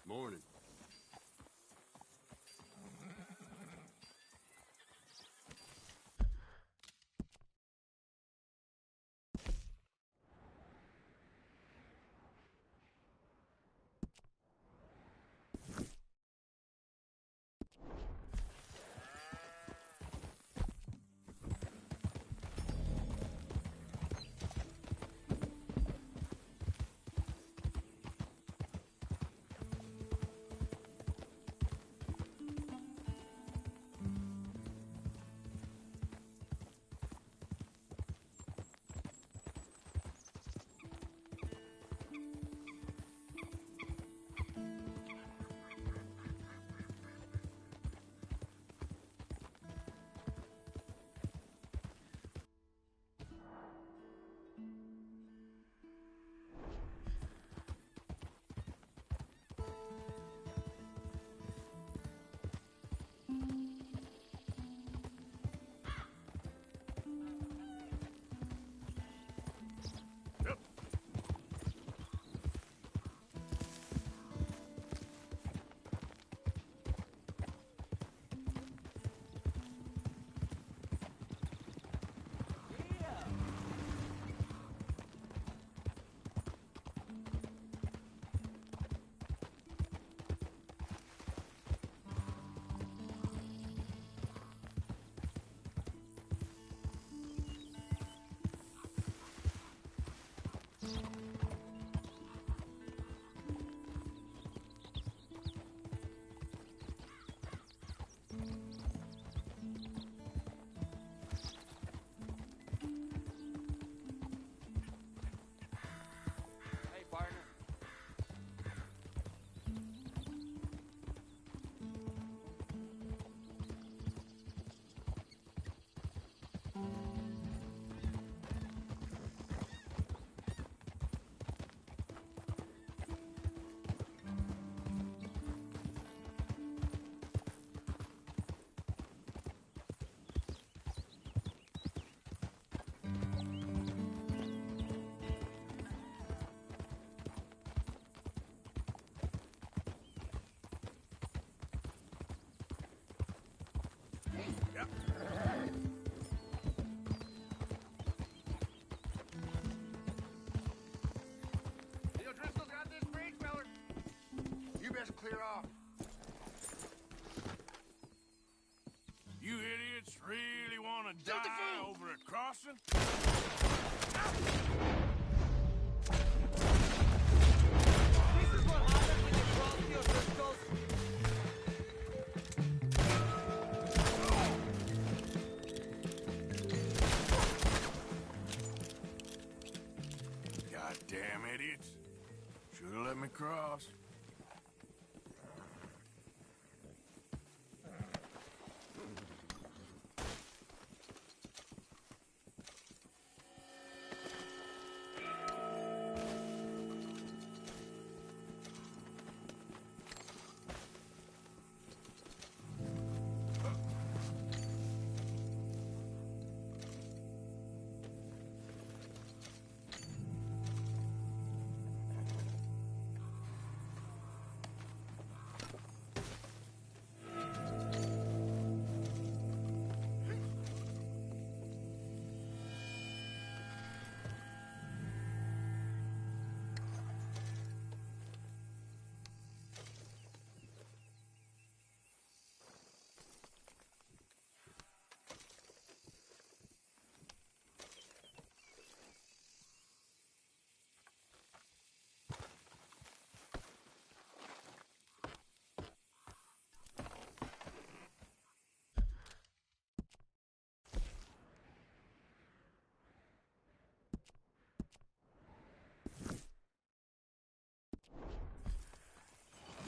Morning. Hey, partner. Leo Driscoll's got this bridge, feller. You best clear off. You idiots really want to Shoot the die fool! over a crossing? This is what happens when you cross the O'Driscolls. Goddamn idiots. Should've let me cross.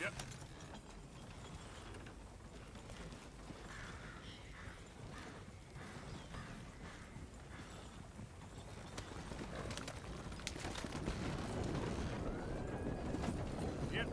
Yep. Yep.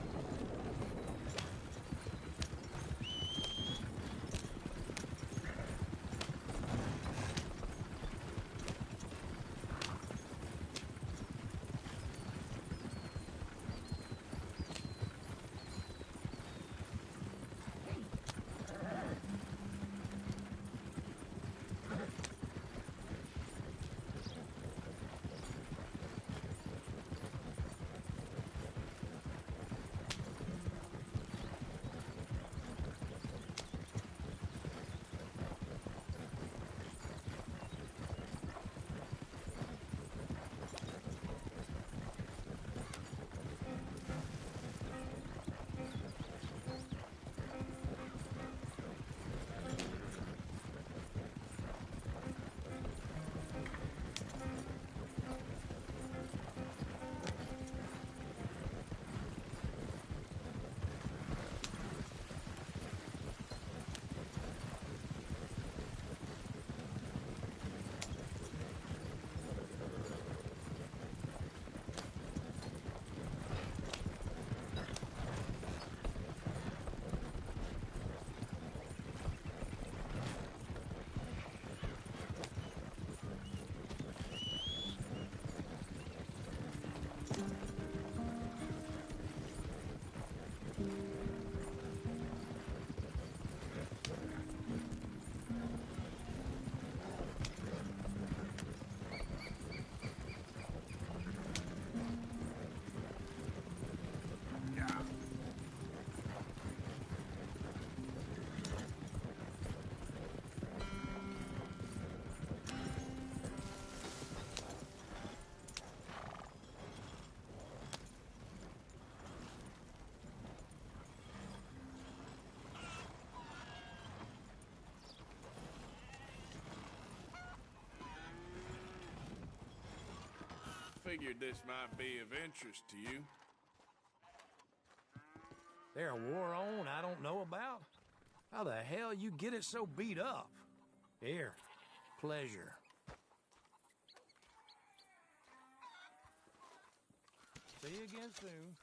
figured this might be of interest to you. There a war on I don't know about? How the hell you get it so beat up? Here, pleasure. See you again soon.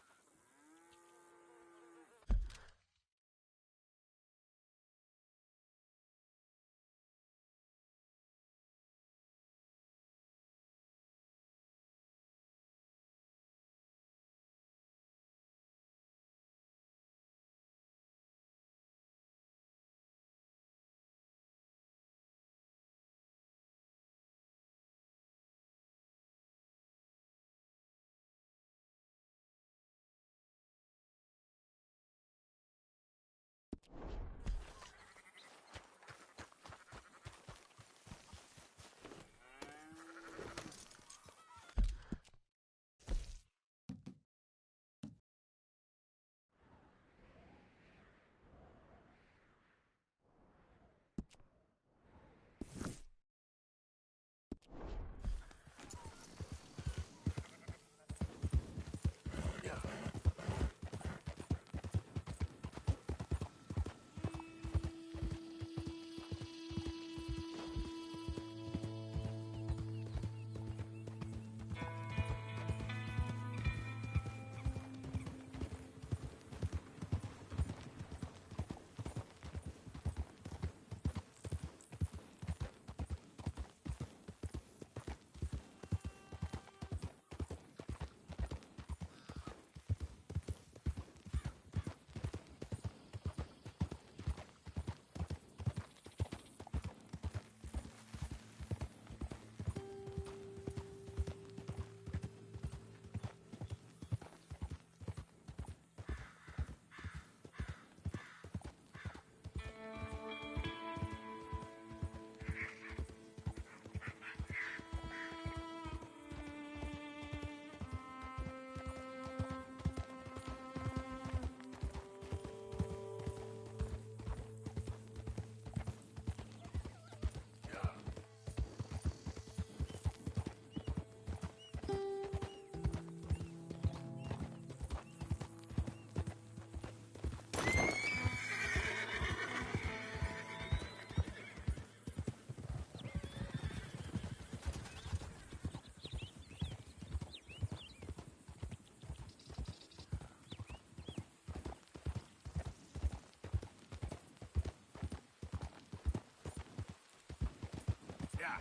Yeah.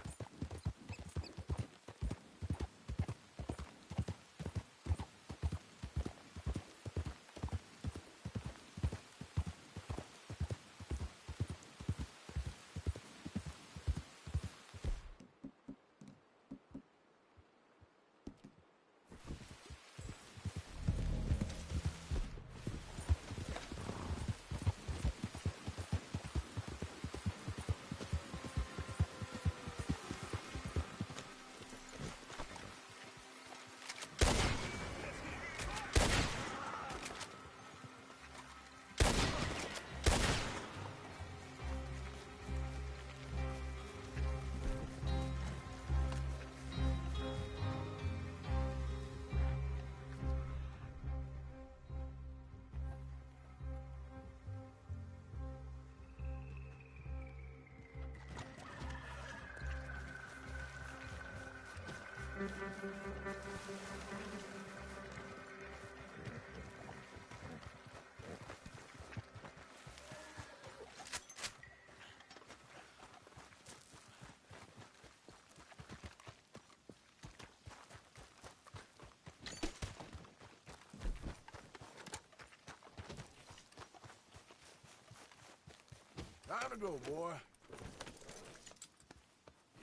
Time to go, boy.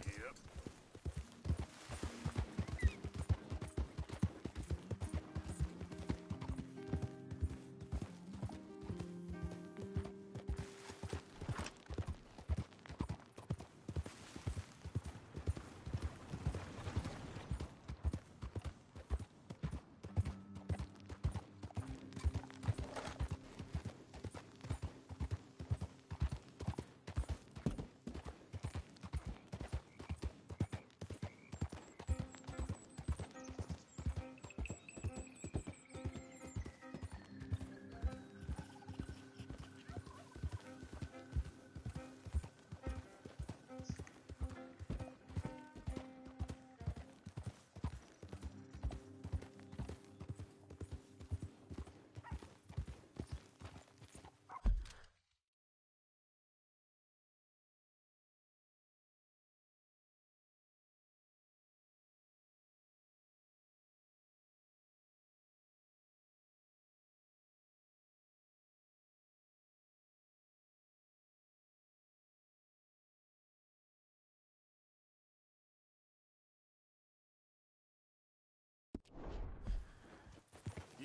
Yep.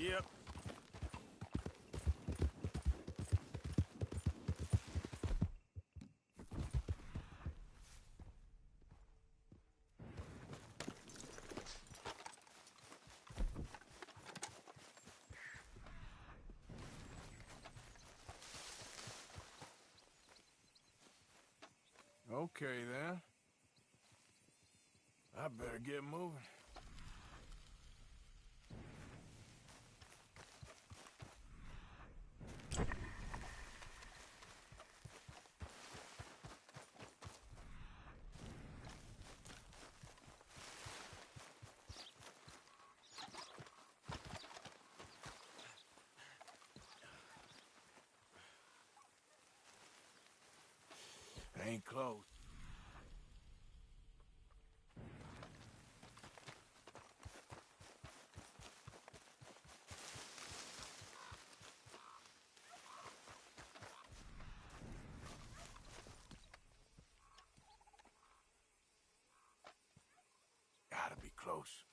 Yep. Okay, then. I better get moving. Ain't close. Gotta be close.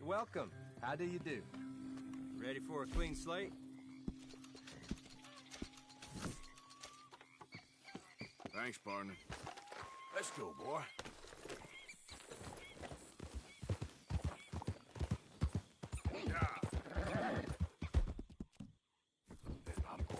welcome. How do you do? Ready for a clean slate? Thanks, partner. Let's go, boy. That's my boy.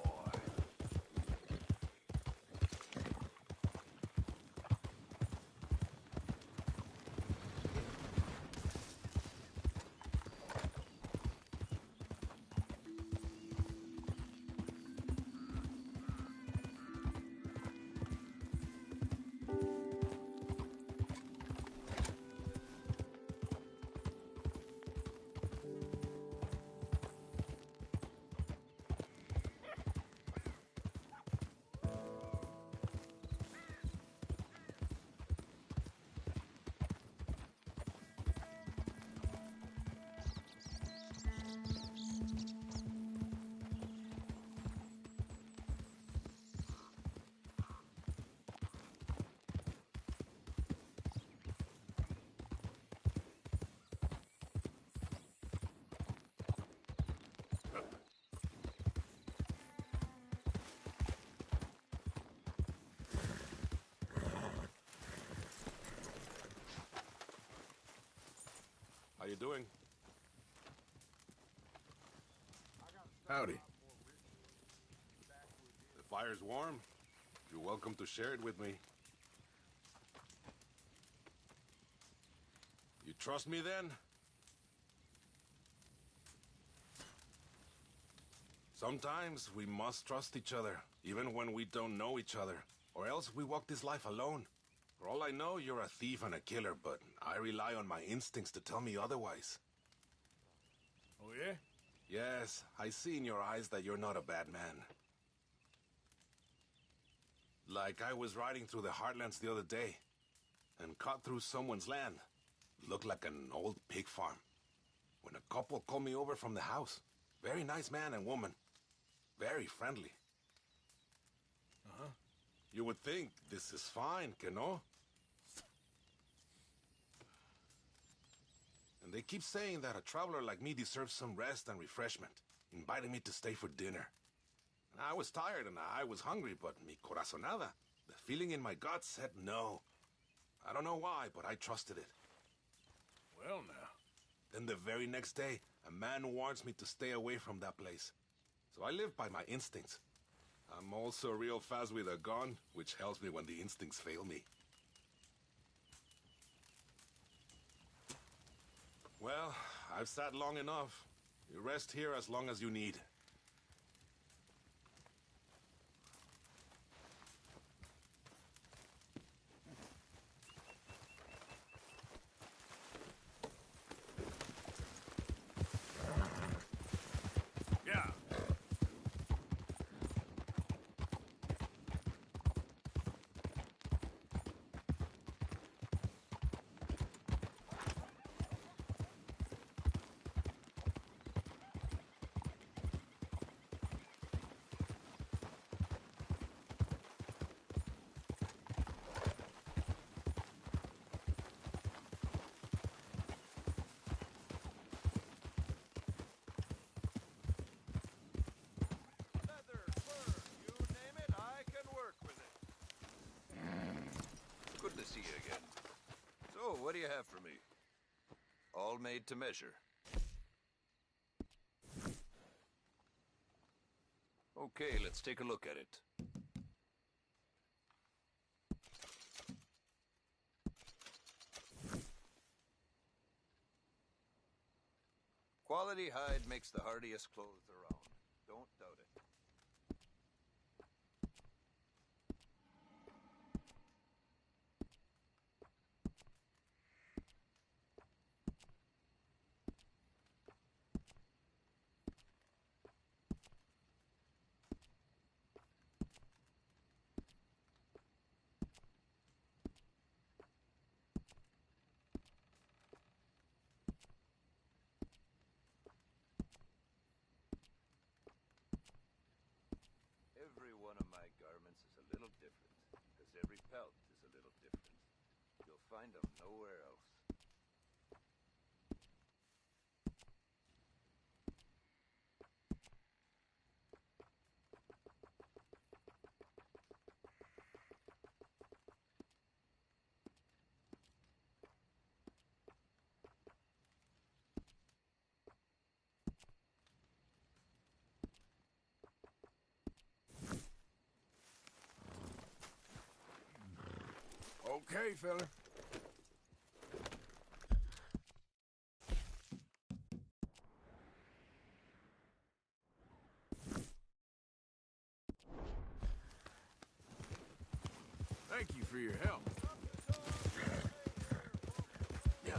How you doing? Howdy. The fire's warm. You're welcome to share it with me. You trust me then? Sometimes we must trust each other, even when we don't know each other, or else we walk this life alone. For all I know, you're a thief and a killer, but I rely on my instincts to tell me otherwise. Oh, yeah? Yes, I see in your eyes that you're not a bad man. Like I was riding through the Heartlands the other day, and cut through someone's land. Looked like an old pig farm. When a couple called me over from the house. Very nice man and woman. Very friendly. Uh-huh. You would think this is fine, que no? And they keep saying that a traveler like me deserves some rest and refreshment, inviting me to stay for dinner. I was tired and I was hungry, but mi corazonada, the feeling in my gut said no. I don't know why, but I trusted it. Well, now. Then the very next day, a man warns me to stay away from that place. So I live by my instincts. I'm also real fast with a gun, which helps me when the instincts fail me. Well, I've sat long enough. You rest here as long as you need. Yeah. Leather, fur, you name it, I can work with it. Good to see you again. So, what do you have for me? All made to measure. Okay, let's take a look at it. Quality hide makes the hardiest clothes around. Don't doubt it. Every one of my garments is a little different, because every pelt is a little different. You'll find them nowhere else. Okay, fella. Thank you for your help. Yeah.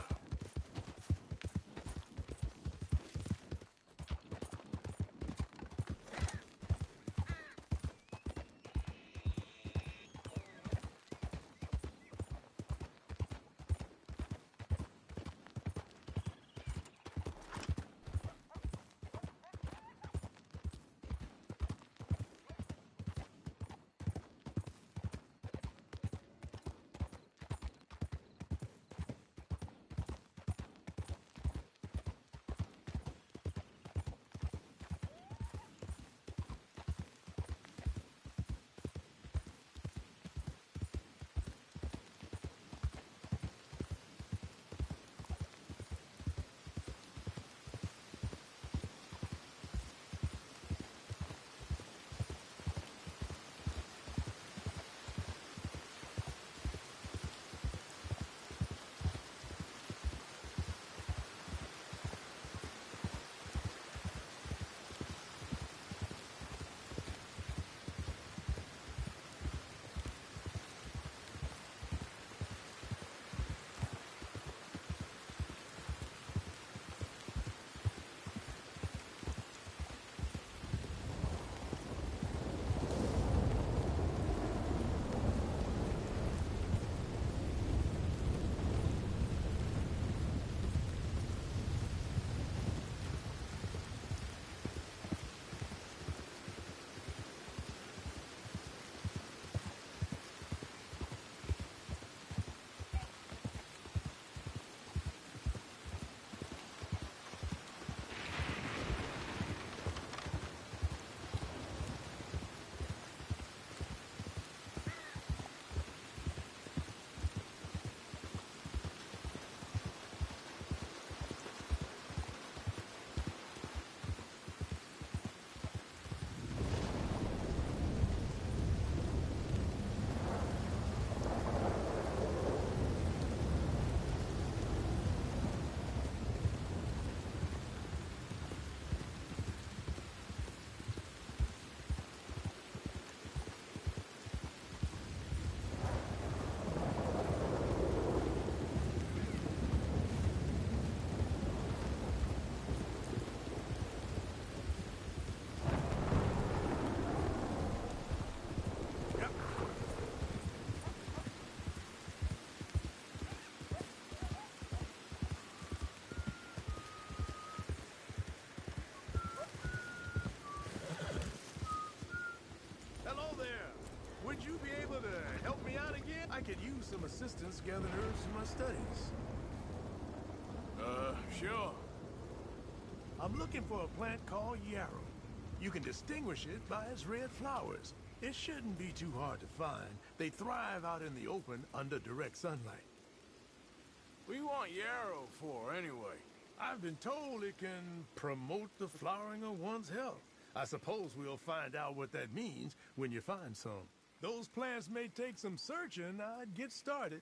Hello there. Would you be able to help me out again? I could use some assistance gathering herbs for my studies. Sure. I'm looking for a plant called yarrow. You can distinguish it by its red flowers. It shouldn't be too hard to find. They thrive out in the open under direct sunlight. What do you want yarrow for, anyway? I've been told it can promote the flowering of one's health. I suppose we'll find out what that means when you find some. Those plants may take some searching. I'd get started.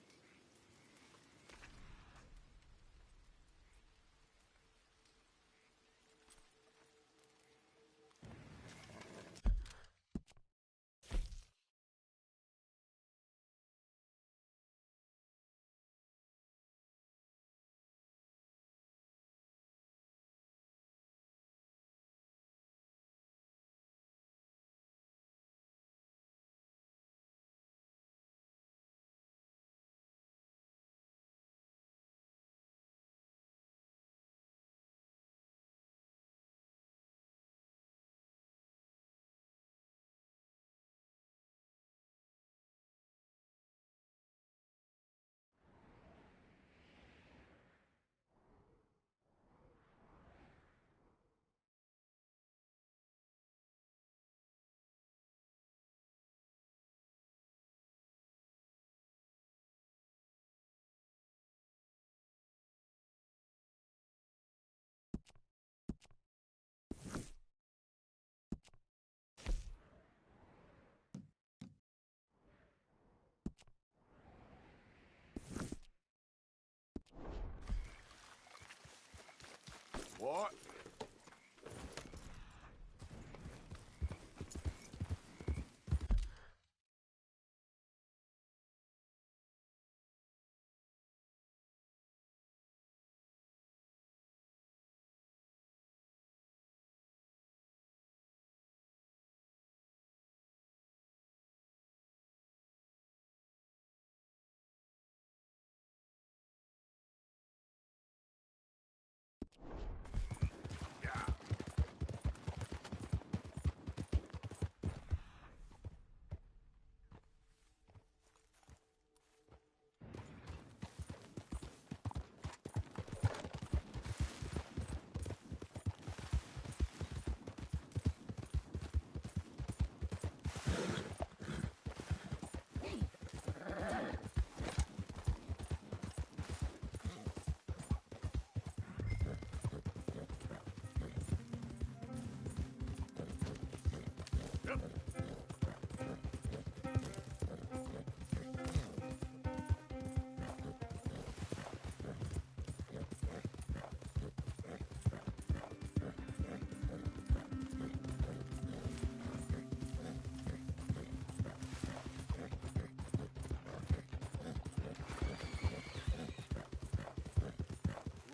boy.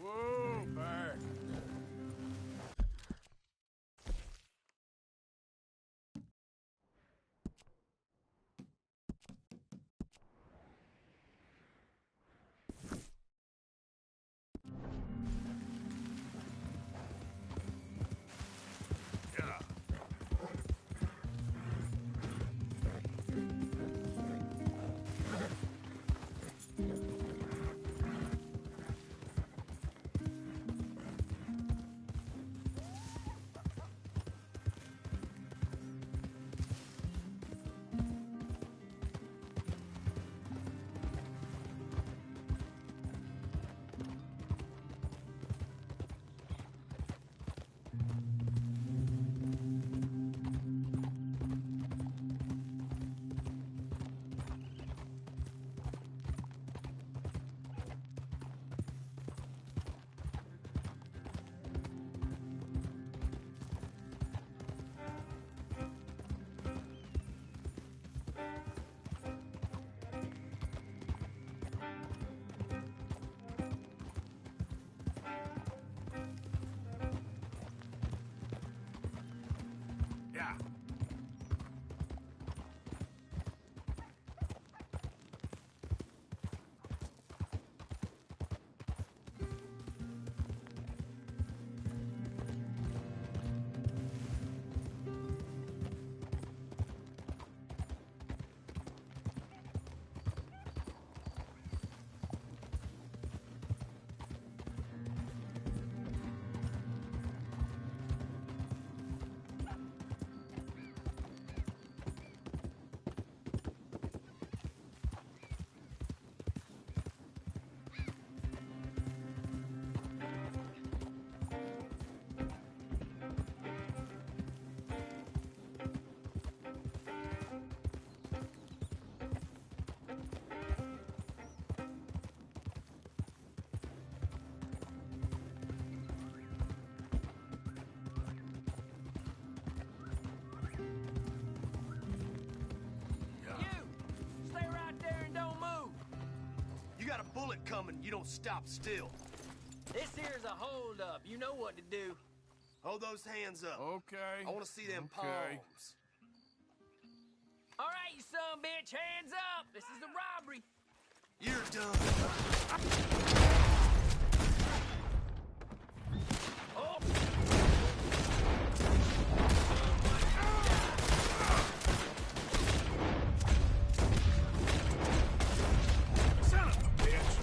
Whoa, Bear. Yeah. Yeah. Stay right there and don't move. You got a bullet coming, you don't stop still. This here's a holdup. You know what to do. Hold those hands up. Okay. I want to see them Okay. palms. All right, you son of a bitch, hands up. This is a robbery. You're done. Oh, Son of a bitch.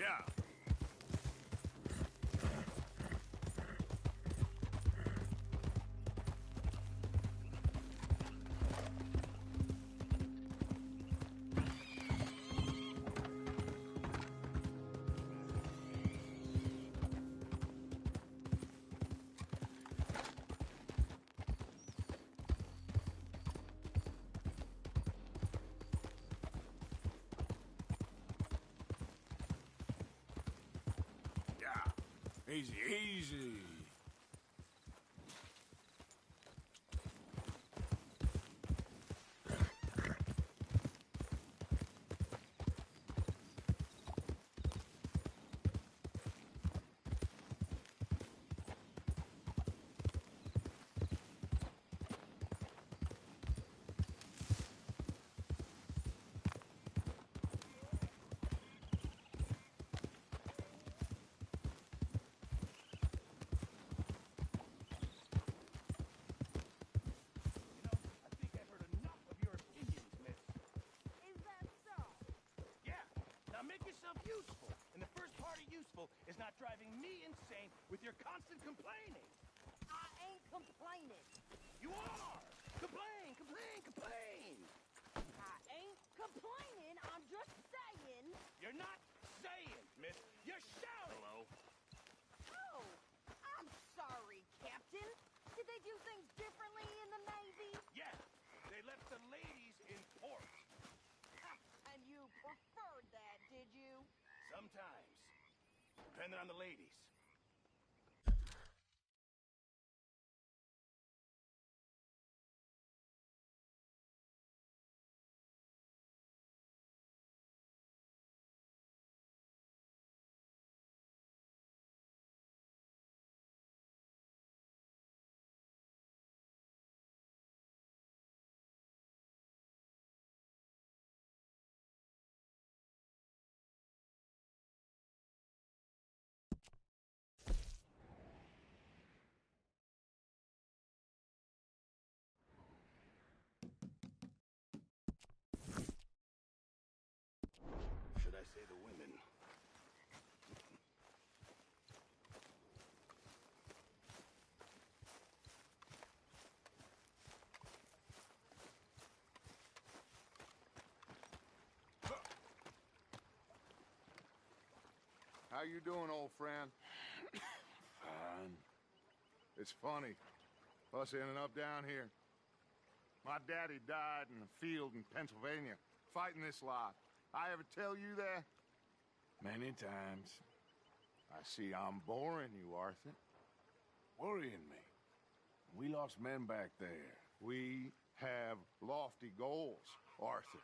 Yeah. Easy, easy. Useful. And the first part of useful is not driving me insane with your constant complaining. I ain't complaining. You are! Complain, complain, complain! I ain't complaining. I'm just saying. You're not saying, miss. You're shouting. Hello? Oh, I'm sorry, Captain. Did they do things differently in the Navy? Yes. They left the ladies in port. And you preferred that, did you? Sometimes. Depending on the ladies. Should I say the women? How you doing, old friend? Fine. It's funny, us ending up down here. My daddy died in a field in Pennsylvania, fighting this lot. I ever tell you that? Many times. I see I'm boring you, Arthur. Worrying me. We lost men back there. We have lofty goals, Arthur.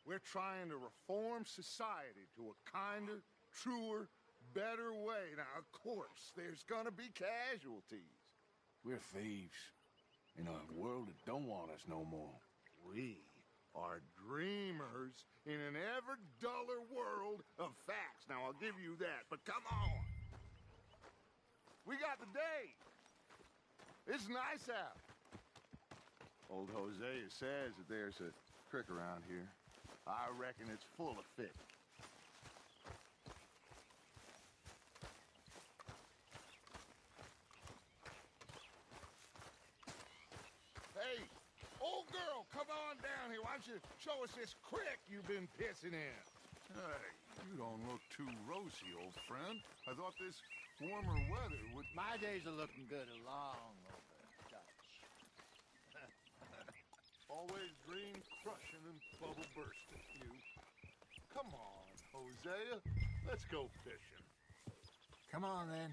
We're trying to reform society to a kinder, truer, better way. Now, of course, there's gonna be casualties. We're thieves in a world that don't want us no more. We are dreamers in an ever duller world of facts. Now, I'll give you that, but come on. We got the day. It's nice out. Old Hosea says that there's a creek around here. I reckon it's full of fish. Hey, old girl, come on down here. Why don't you show us this creek you've been pissing in? Hey, you don't look too rosy, old friend. I thought this warmer weather would... My days are looking good along over Dutch. Always dream crushing and bubble bursting, you. Come on, Hosea. Let's go fishing. Come on, then.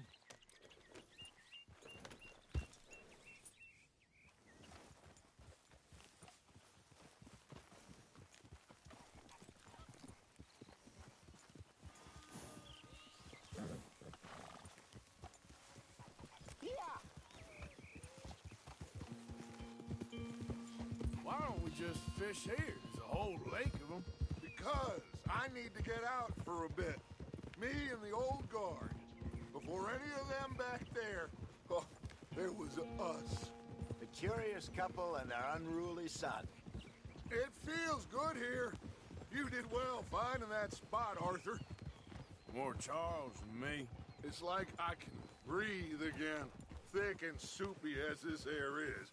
Why don't we just fish here? There's a whole lake of them. Because I need to get out for a bit. Me and the old guard. Before any of them back there, oh, there was us. The curious couple and their unruly son. It feels good here. You did well finding that spot, Arthur. More Charles than me. It's like I can breathe again, thick and soupy as this air is.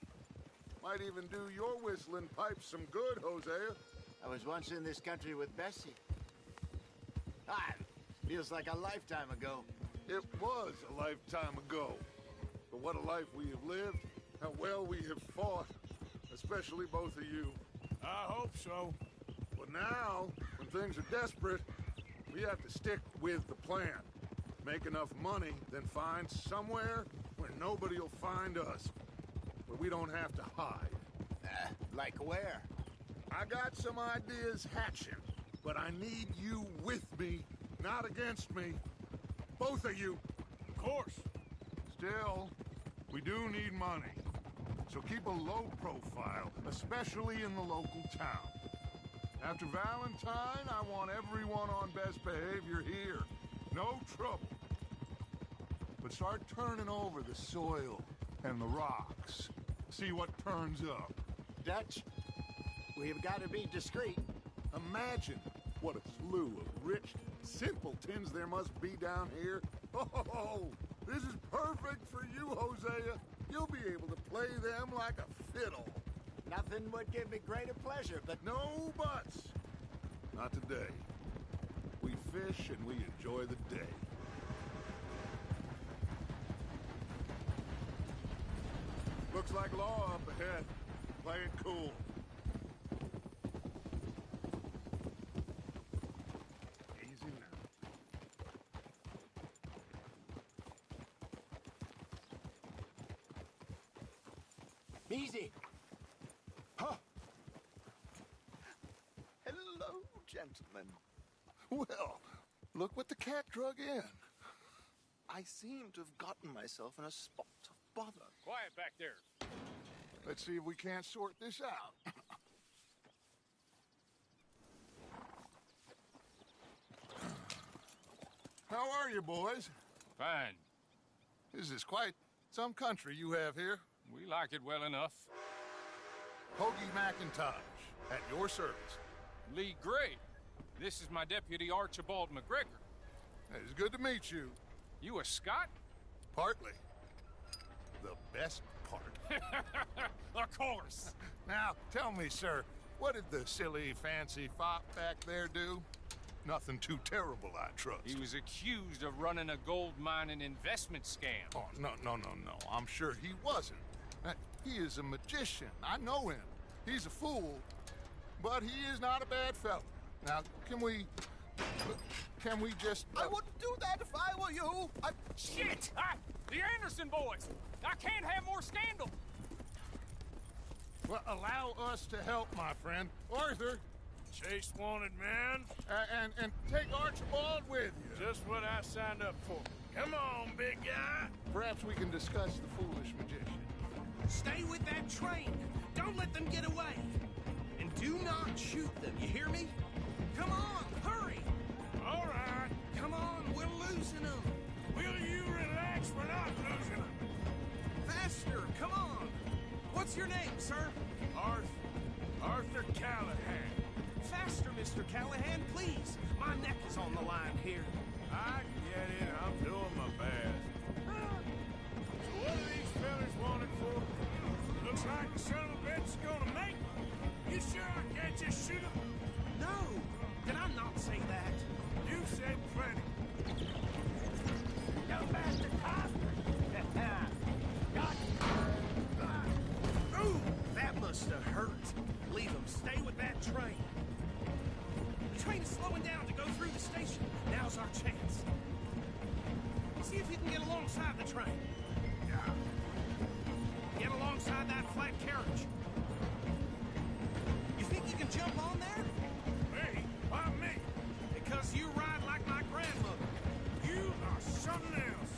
Might even do your whistling pipes some good, Hosea. I was once in this country with Bessie. Feels like a lifetime ago. It was a lifetime ago. But what a life we have lived, how well we have fought, especially both of you. I hope so. But now, when things are desperate, we have to stick with the plan. Make enough money, then find somewhere where nobody will find us. Where we don't have to hide. Like where? I got some ideas hatching, but I need you with me, not against me. Both of you. Of course. Still, we do need money. So keep a low profile, especially in the local town. After Valentine, I want everyone on best behavior here. No trouble. But start turning over the soil and the rocks. See what turns up. Dutch, we've got to be discreet. Imagine what a slew of rich simpletons there must be down here. Oh, this is perfect for you, Hosea. You'll be able to play them like a fiddle. Nothing would give me greater pleasure, but... No buts. Not today. We fish and we enjoy the day. Looks like law up ahead. Play it cool. Easy now. Easy. Huh? Hello, gentlemen. Well, look what the cat drug in. I seem to have gotten myself in a spot of bother. Quiet back there. Let's see if we can't sort this out. How are you, boys? Fine. This is quite some country you have here. We like it well enough. Hoagie McIntosh, at your service. Lee Gray. This is my deputy, Archibald McGregor. It's good to meet you. You a Scot? Partly. The best part. Of course. Now, tell me, sir, what did the silly, fancy fop back there do? Nothing too terrible, I trust. He was accused of running a gold mining investment scam. Oh, no. I'm sure he wasn't. He is a magician. I know him. He's a fool, but he is not a bad fellow. Now, can we just... I wouldn't do that if I were you. Shit! The Anderson boys! I can't have more scandal! Well, allow us to help, my friend. Arthur! Chase wanted man. And take Archibald with you. Just what I signed up for. Come on, big guy. Perhaps we can discuss the foolish magician. Stay with that train. Don't let them get away. And do not shoot them, you hear me? Come on, hurry. All right. Come on, we're losing them. Will you relax? We're not losing them. Faster, come on. What's your name, sir? Arthur Callahan. Faster, Mr. Callahan, please. My neck is on the line here. I get it. I'm doing my best. So what are these fellas wanted for? Looks like the son of a bitch is gonna make me. You sure I can't just shoot him? No. Did I not say that? You said plenty. No bastard cop. Ooh, that must have hurt. Leave him. Stay with that train. The train is slowing down to go through the station. Now's our chance. See if you can get alongside the train. Yeah. Get alongside that flat carriage. You think you can jump on there? Me? Why me? Because you ride like my grandmother. You are something else.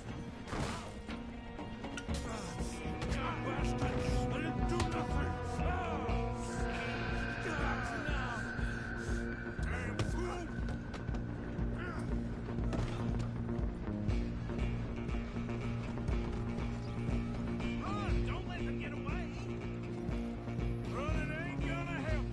God, bastards! I didn't do nothing. Damn fool! Run! Don't let them get away! Running ain't gonna help.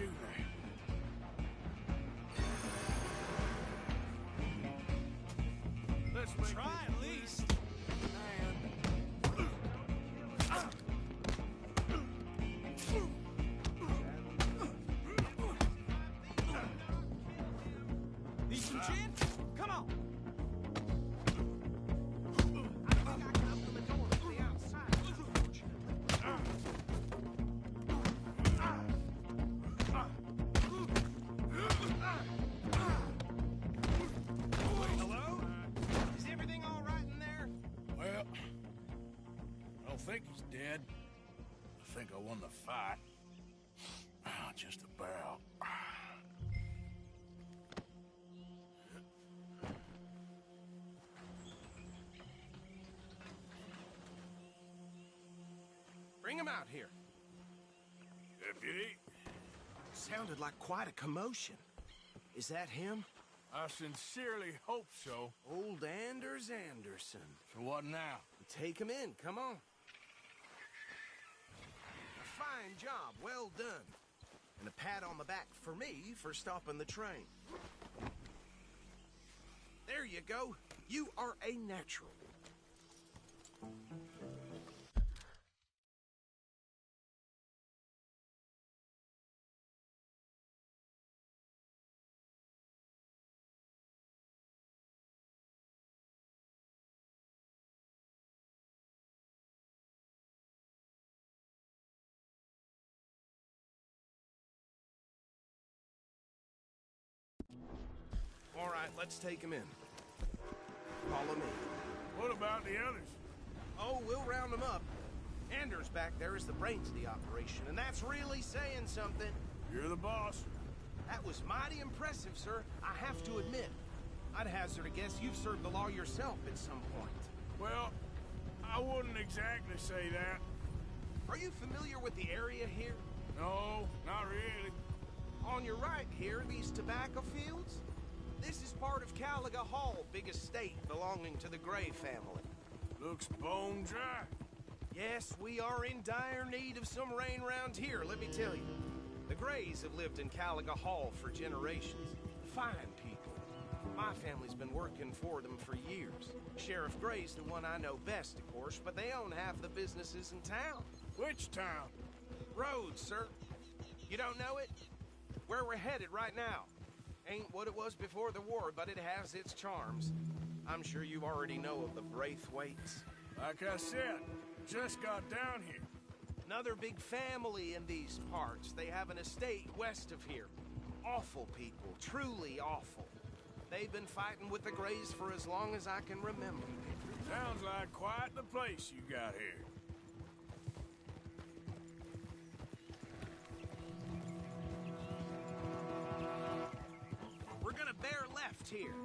do that. Let's make Try this at least. Need some gin? Come on. I think I can open the door from the outside. Hello? Is everything all right in there? Well, I don't think he's dead. I think I won the fight. Just about. Bring him out here. Deputy? Sounded like quite a commotion. Is that him? I sincerely hope so. Old Anders Anderson. So what now? Take him in, come on. A fine job, well done. And a pat on the back for me for stopping the train. There you go. You are a natural. All right, let's take him in. Follow me. What about the others? Oh, we'll round them up. Anders back there is the brains of the operation, and that's really saying something. You're the boss. That was mighty impressive, sir. I have to admit. I'd hazard a guess you've served the law yourself at some point. Well, I wouldn't exactly say that. Are you familiar with the area here? No, not really. On your right here, these tobacco fields? This is part of Caliga Hall, big estate belonging to the Gray family. Looks bone dry. Yes, we are in dire need of some rain round here, let me tell you. The Grays have lived in Caliga Hall for generations. Fine people. My family's been working for them for years. Sheriff Gray's the one I know best, of course, but they own half the businesses in town. Which town? Rhodes, sir. You don't know it? Where we're headed right now. Ain't what it was before the war, but it has its charms. I'm sure you already know of the Braithwaites. Like I said, just got down here. Another big family in these parts. They have an estate west of here. Awful people, truly awful. They've been fighting with the Grays for as long as I can remember. Sounds like quite the place you got here. We're gonna bear left here.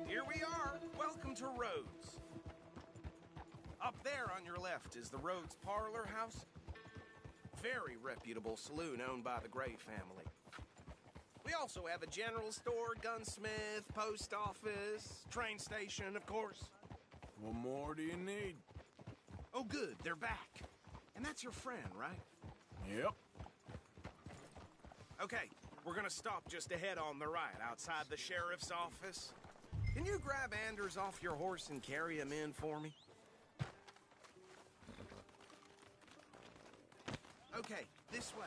Here we are. Welcome to Rhodes. Up there on your left is the Rhodes Parlor House. Very reputable saloon owned by the Gray family. We also have a general store, gunsmith, post office, train station, of course. What more do you need? Oh, good. They're back. And that's your friend, right? Yep. Okay, we're gonna stop just ahead on the right, outside the sheriff's office. Can you grab Anders off your horse and carry him in for me? Okay, this way.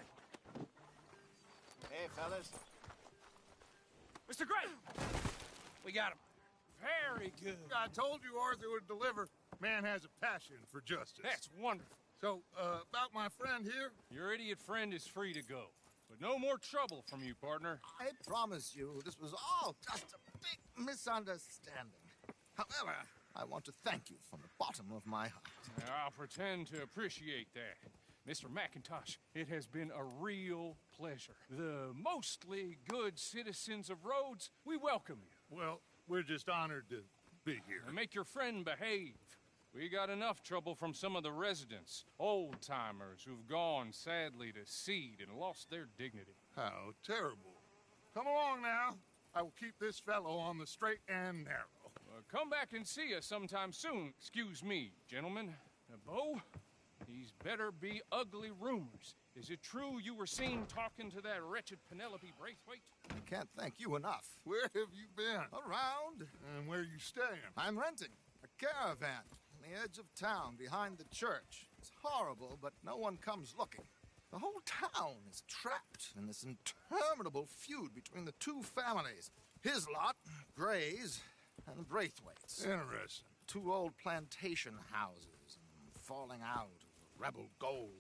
Hey, fellas. Mr. Gray! We got him. Very good. I told you Arthur would deliver. Man has a passion for justice. That's wonderful. So, about my friend here? Your idiot friend is free to go. But no more trouble from you, partner. I promise you, this was all just a big misunderstanding. However, I want to thank you from the bottom of my heart. I'll pretend to appreciate that. Mr. McIntosh, it has been a real pleasure. The mostly good citizens of Rhodes, we welcome you. Well, we're just honored to be here. Now make your friend behave. We got enough trouble from some of the residents, old-timers who've gone, sadly, to seed and lost their dignity. How terrible. Come along now. I will keep this fellow on the straight and narrow. Come back and see us sometime soon. Excuse me, gentlemen. Bo, these better be ugly rumors. Is it true you were seen talking to that wretched Penelope Braithwaite? I can't thank you enough. Where have you been? Around. And where are you staying? I'm renting a caravan on the edge of town behind the church. It's horrible, but no one comes looking. The whole town is trapped in this interminable feud between the two families. His lot, Gray's, and the Braithwaites. Interesting. Two old plantation houses, and falling out over rebel gold,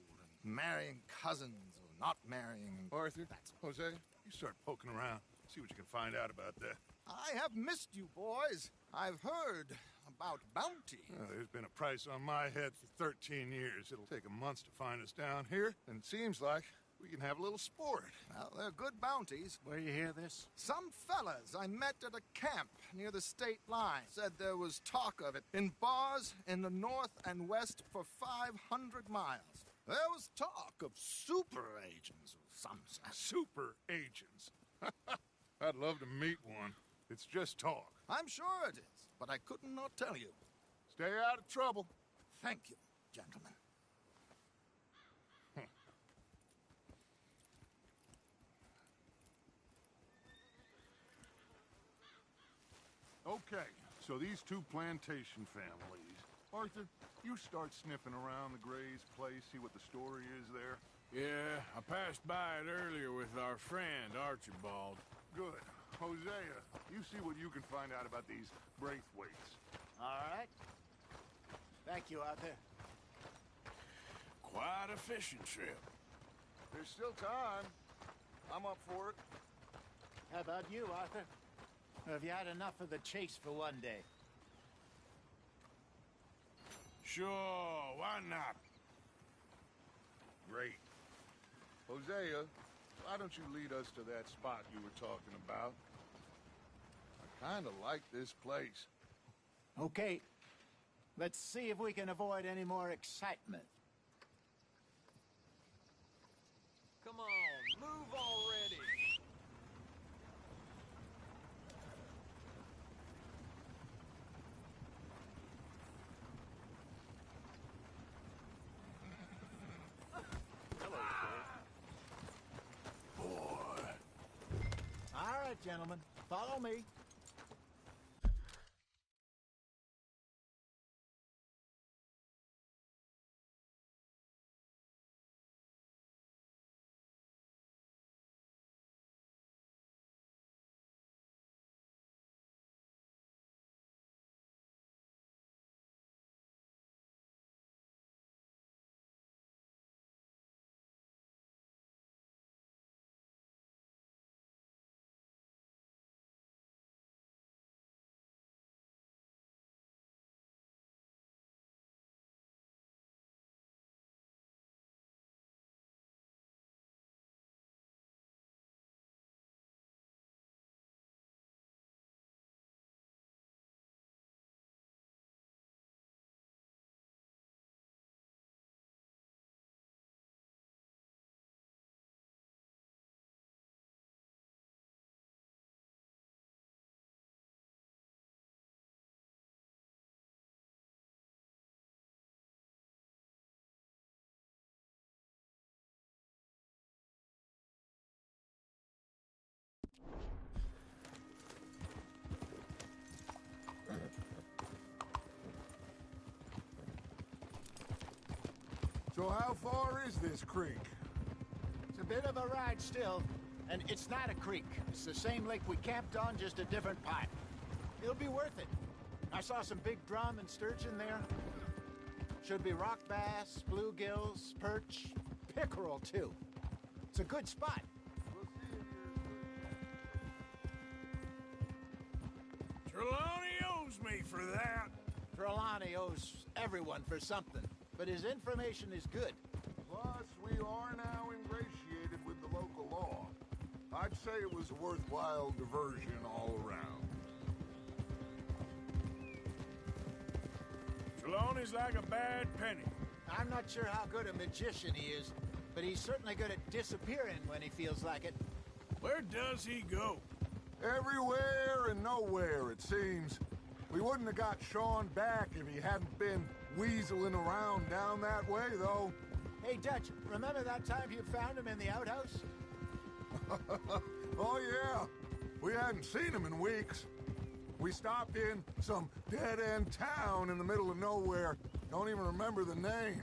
and marrying cousins or not marrying. Arthur, Jose, you start poking around. See what you can find out about that. I have missed you, boys. I've heard about bounty. There's been a price on my head for 13 years. It'll take a month to find us down here, and it seems like we can have a little sport. Well, they're good bounties. Where you hear this? Some fellas I met at a camp near the state line said there was talk of it in bars in the north and west for 500 miles. There was talk of super agents of some sort. Super agents? I'd love to meet one. It's just talk. I'm sure it is, but I couldn't not tell you. Stay out of trouble. Thank you, gentlemen. Okay, so these two plantation families. Arthur, you start sniffing around the Gray's place, see what the story is there. Yeah, I passed by it earlier with our friend, Archibald. Good. Hosea, you see what you can find out about these Braithwaites. All right. Thank you, Arthur. Quite a fishing trip. There's still time. I'm up for it. How about you, Arthur? Or have you had enough of the chase for one day? Sure, why not? Great. Hosea, why don't you lead us to that spot you were talking about? I kind of like this place. Okay. Let's see if we can avoid any more excitement. Come on, move already! All right, gentlemen. Follow me. So how far is this creek? It's a bit of a ride still, and it's not a creek. It's the same lake we camped on, just a different part. It'll be worth it. I saw some big drum and sturgeon there. Should be rock bass, bluegills, perch, pickerel too. It's a good spot. Trelawney owes me for that. Trelawney owes everyone for something, but his information is good. Plus, we are now ingratiated with the local law. I'd say it was a worthwhile diversion all around. Trelawney's like a bad penny. I'm not sure how good a magician he is, but he's certainly good at disappearing when he feels like it. Where does he go? Everywhere and nowhere, it seems. We wouldn't have got Sean back if he hadn't been weaseling around down that way, though. Hey, Dutch, remember that time you found him in the outhouse? Oh, yeah. We hadn't seen him in weeks. We stopped in some dead-end town in the middle of nowhere. Don't even remember the name.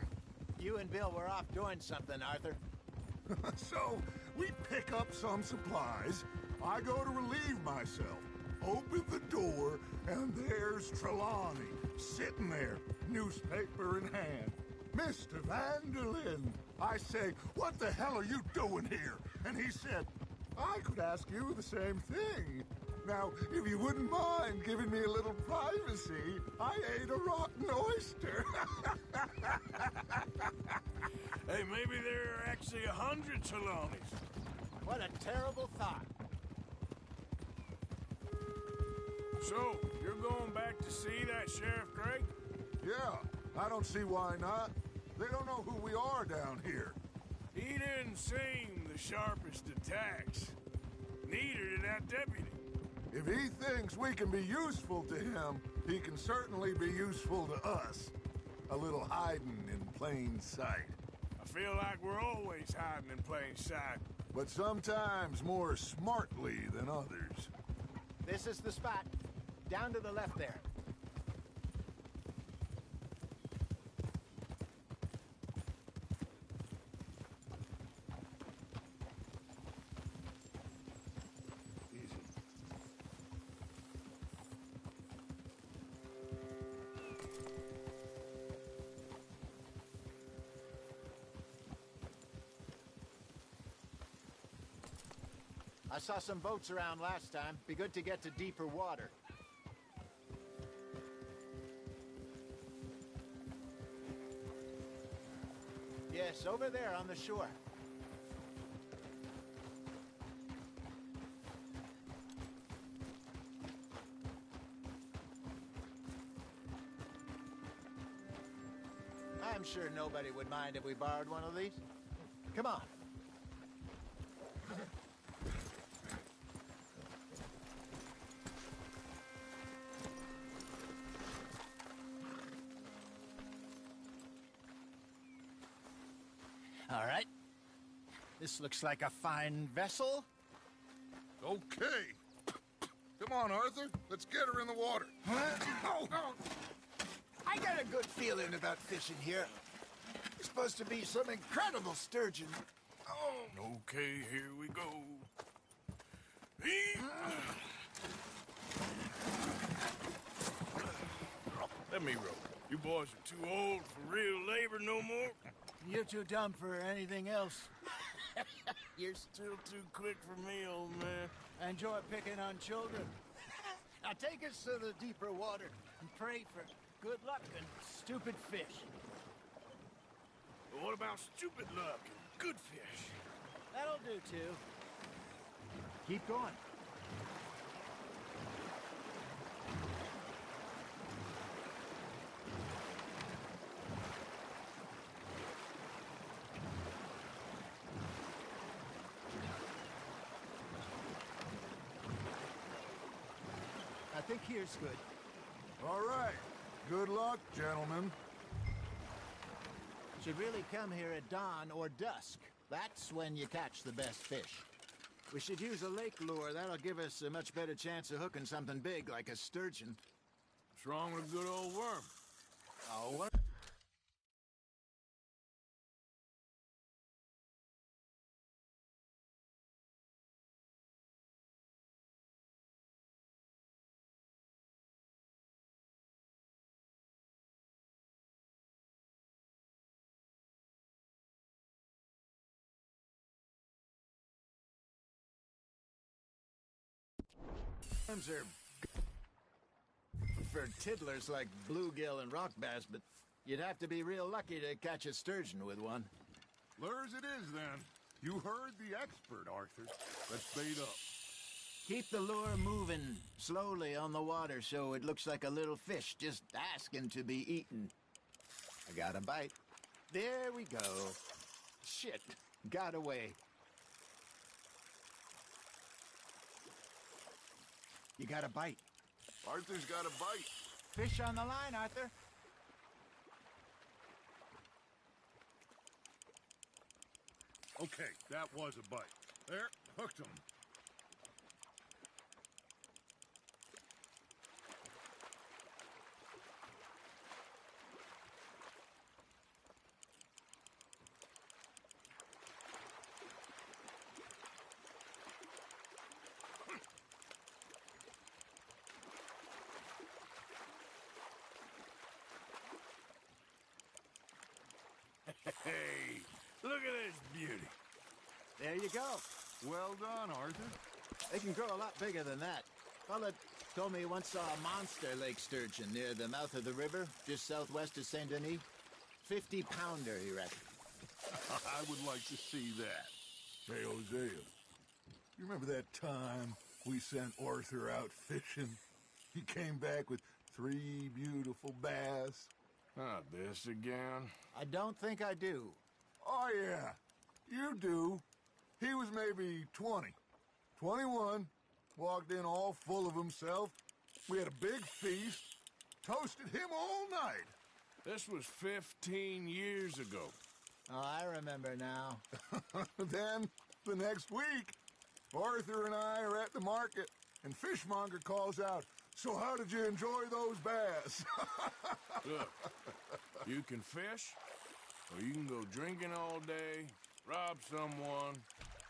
You and Bill were off doing something, Arthur. So, we pick up some supplies. I go to relieve myself. Open the door, and there's Trelawney, sitting there, newspaper in hand. Mr. Vanderlyn. I say, what the hell are you doing here? And he said, I could ask you the same thing. Now, if you wouldn't mind giving me a little privacy, I ate a rotten oyster. Hey, maybe there are actually 100 Trelawneys. What a terrible thought. So, you're going back to see that Sheriff Craig? Yeah, I don't see why not. They don't know who we are down here. He didn't seem the sharpest attacks. Neither did that deputy. If he thinks we can be useful to him, he can certainly be useful to us. A little hiding in plain sight. I feel like we're always hiding in plain sight. But sometimes more smartly than others. This is the spot. Down to the left there. I saw some boats around last time. Be good to get to deeper water. Yes, over there on the shore. I'm sure nobody would mind if we borrowed one of these. Come on. All right. This looks like a fine vessel. Okay. Come on, Arthur. Let's get her in the water. Oh. I got a good feeling about fishing here. It's supposed to be some incredible sturgeon. Oh. Okay, here we go. Let me row. You boys are too old for real labor no more. You're too dumb for anything else. You're still too quick for me, old man. Enjoy picking on children. Now take us to the deeper water and pray for good luck and stupid fish. But what about stupid luck and good fish? That'll do, too. Keep going. I think here's good. All right. Good luck, gentlemen. Should really come here at dawn or dusk. That's when you catch the best fish. We should use a lake lure. That'll give us a much better chance of hooking something big like a sturgeon. What's wrong with a good old worm? Oh, what? Worms are for tiddlers like bluegill and rock bass, but you'd have to be real lucky to catch a sturgeon with one. Lures it is, then. You heard the expert, Arthur. Let's bait up. Keep the lure moving slowly on the water so it looks like a little fish just asking to be eaten. I got a bite. There we go. Shit, got away. You got a bite. Arthur's got a bite. Fish on the line, Arthur. Okay, that was a bite. There, hooked him. Hey, look at this beauty. There you go. Well done, Arthur. They can grow a lot bigger than that. Fella told me he once saw a monster lake sturgeon near the mouth of the river, just southwest of Saint Denis. 50-pounder, he reckoned. I would like to see that. Hey, Hosea, you remember that time we sent Arthur out fishing? He came back with 3 beautiful bass. Not this again. I don't think I do. Oh, yeah, you do. He was maybe 20, 21, walked in all full of himself. We had a big feast, toasted him all night. This was 15 years ago. Oh, I remember now. Then, the next week, Arthur and I are at the market, and Fishmonger calls out, "So how did you enjoy those bass?" Look, you can fish, or you can go drinking all day, rob someone,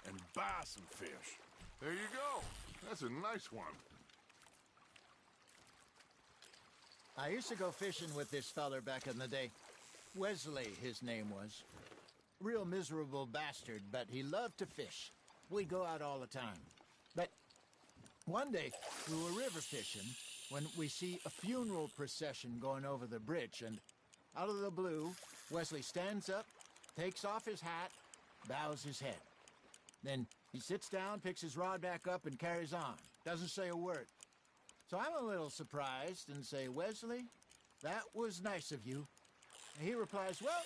and buy some fish. There you go. That's a nice one. I used to go fishing with this feller back in the day. Wesley, his name was. Real miserable bastard, but he loved to fish. We'd go out all the time. But one day, we were river fishing when we see a funeral procession going over the bridge, and out of the blue, Wesley stands up, takes off his hat, bows his head. Then he sits down, picks his rod back up, and carries on. Doesn't say a word. So I'm a little surprised and say, "Wesley, that was nice of you." And he replies, "Well,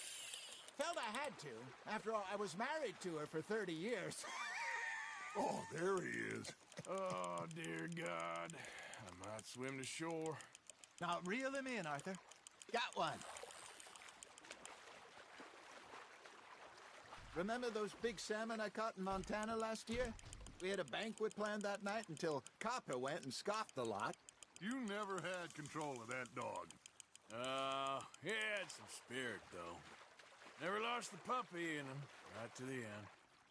felt I had to. After all, I was married to her for 30 years. Oh, there he is. Oh, dear God. I might swim to shore. Now, reel him in, Arthur. Got one. Remember those big salmon I caught in Montana last year? We had a banquet planned that night until Copper went and scoffed the lot. You never had control of that dog. He had some spirit, though. Never lost the puppy in him, right to the end.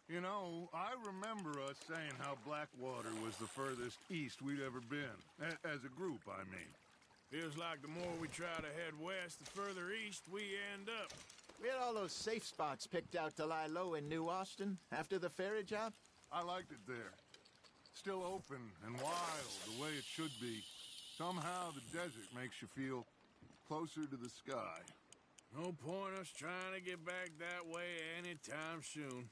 You know, I remember us saying how Blackwater was the furthest east we'd ever been. As a group, I mean. Feels like the more we try to head west, the further east we end up. We had all those safe spots picked out to lie low in New Austin after the ferry job. I liked it there. Still open and wild, the way it should be. Somehow the desert makes you feel closer to the sky. No point us trying to get back that way anytime soon.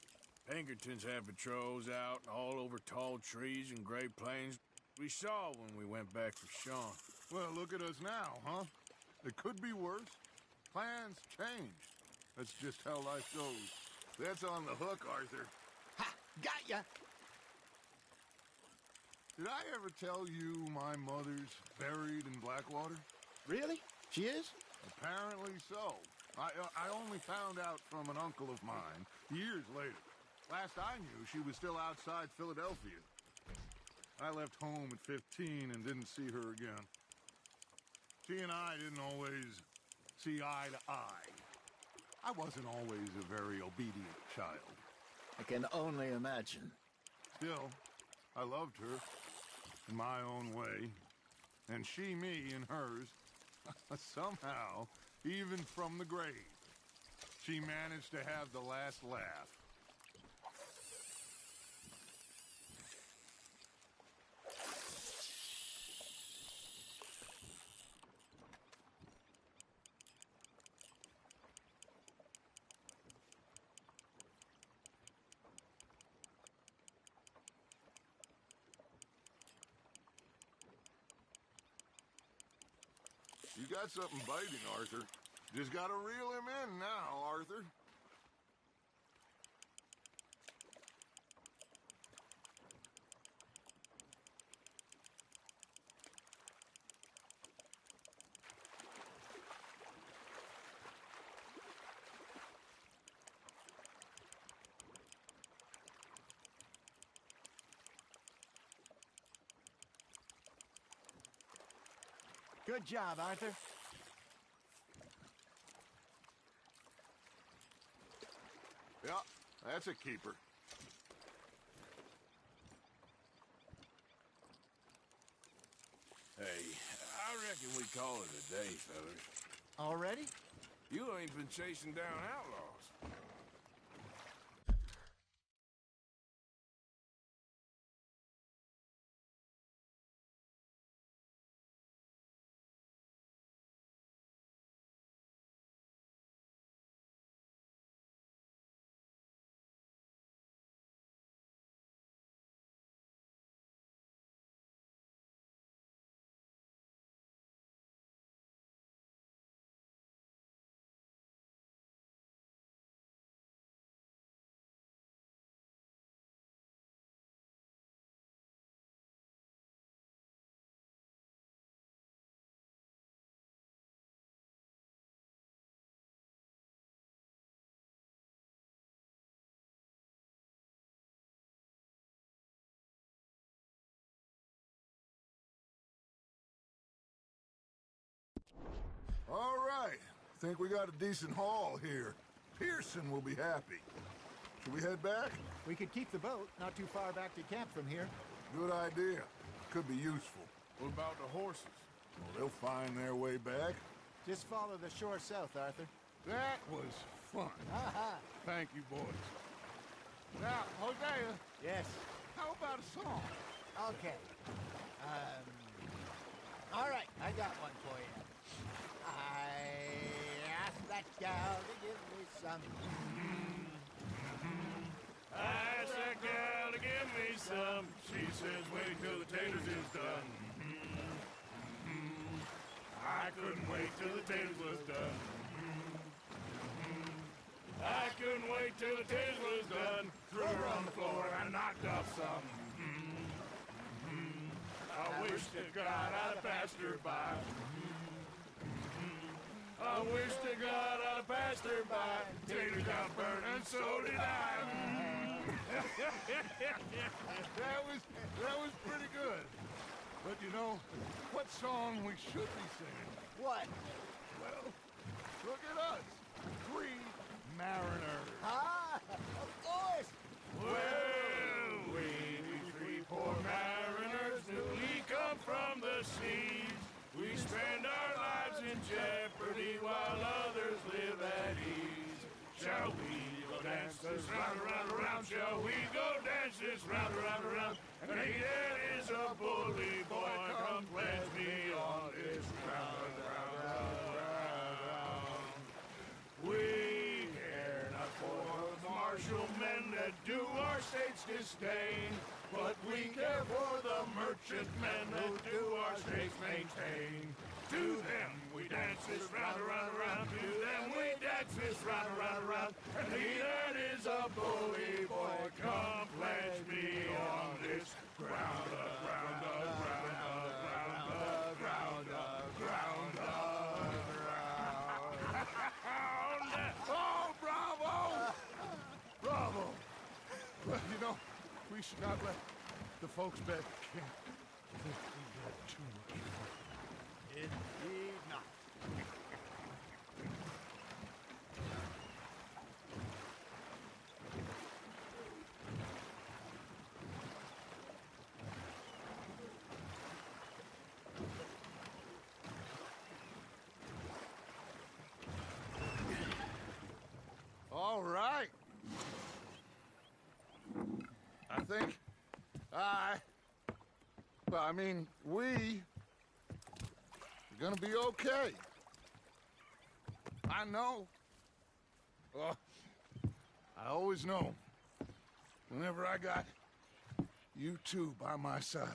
Pinkertons have patrols out all over tall trees and Great Plains. We saw when we went back for Sean. Well, look at us now, huh? It could be worse. Plans change. That's just how life goes. That's on the hook, Arthur. Ha! Got ya! Did I ever tell you my mother's buried in Blackwater? Really? She is? Apparently so. I only found out from an uncle of mine years later. Last I knew, she was still outside Philadelphia. I left home at 15 and didn't see her again. She and I didn't always see eye to eye. I wasn't always a very obedient child. I can only imagine. Still, I loved her in my own way, and she me in hers. Somehow, even from the grave, she managed to have the last laugh. You got something biting, Arthur. Just gotta reel him in now, Arthur. Good job, Arthur. Yeah, that's a keeper. Hey, I reckon we call it a day, fellas. Already? You ain't been chasing down outlaws. All right. Think we got a decent haul here. Pearson will be happy. Should we head back? We could keep the boat not too far back to camp from here. Good idea. Could be useful. What about the horses? Well, they'll find their way back. Just follow the shore south, Arthur. That was fun. Thank you, boys. Now, Hosea. Yes? How about a song? Okay. All right, I got one for you. I asked that gal to give me some. I asked that gal to give me some. She says wait till the taters is done. I couldn't wait till the taters was done. I couldn't wait till the taters was done. Threw her on the floor and knocked off some. I wish to God I'd passed her by. I wish to God I'd passed her by. Taters got burned and so did I. that was pretty good. But you know, what song we should be singing? What? Well, look at us. 3 mariners. Ah, of course. Well, we 3 poor mariners newly come from the seas. We spend our lives in jeopardy while others live at ease. Shall we go dance this round, around, around? Shall we go dance this round, around, around? And he that is a bully boy, come pledge me on this round, round, round, round. We care not for the martial men that do our state's disdain, but we care for the merchant men that do our states maintain. To them we dance this round, around, around. To them we dance this round, around, around. And he that is a bully boy, come pledge me on this ground, ground, ground, ground, ground, ground, ground. Oh, bravo! Bravo! Well, you know, we should not let the folks back at camp think we had too much fun. Indeed not. All right. I think we are gonna be okay. I know. I always know. Whenever I got you two by my side,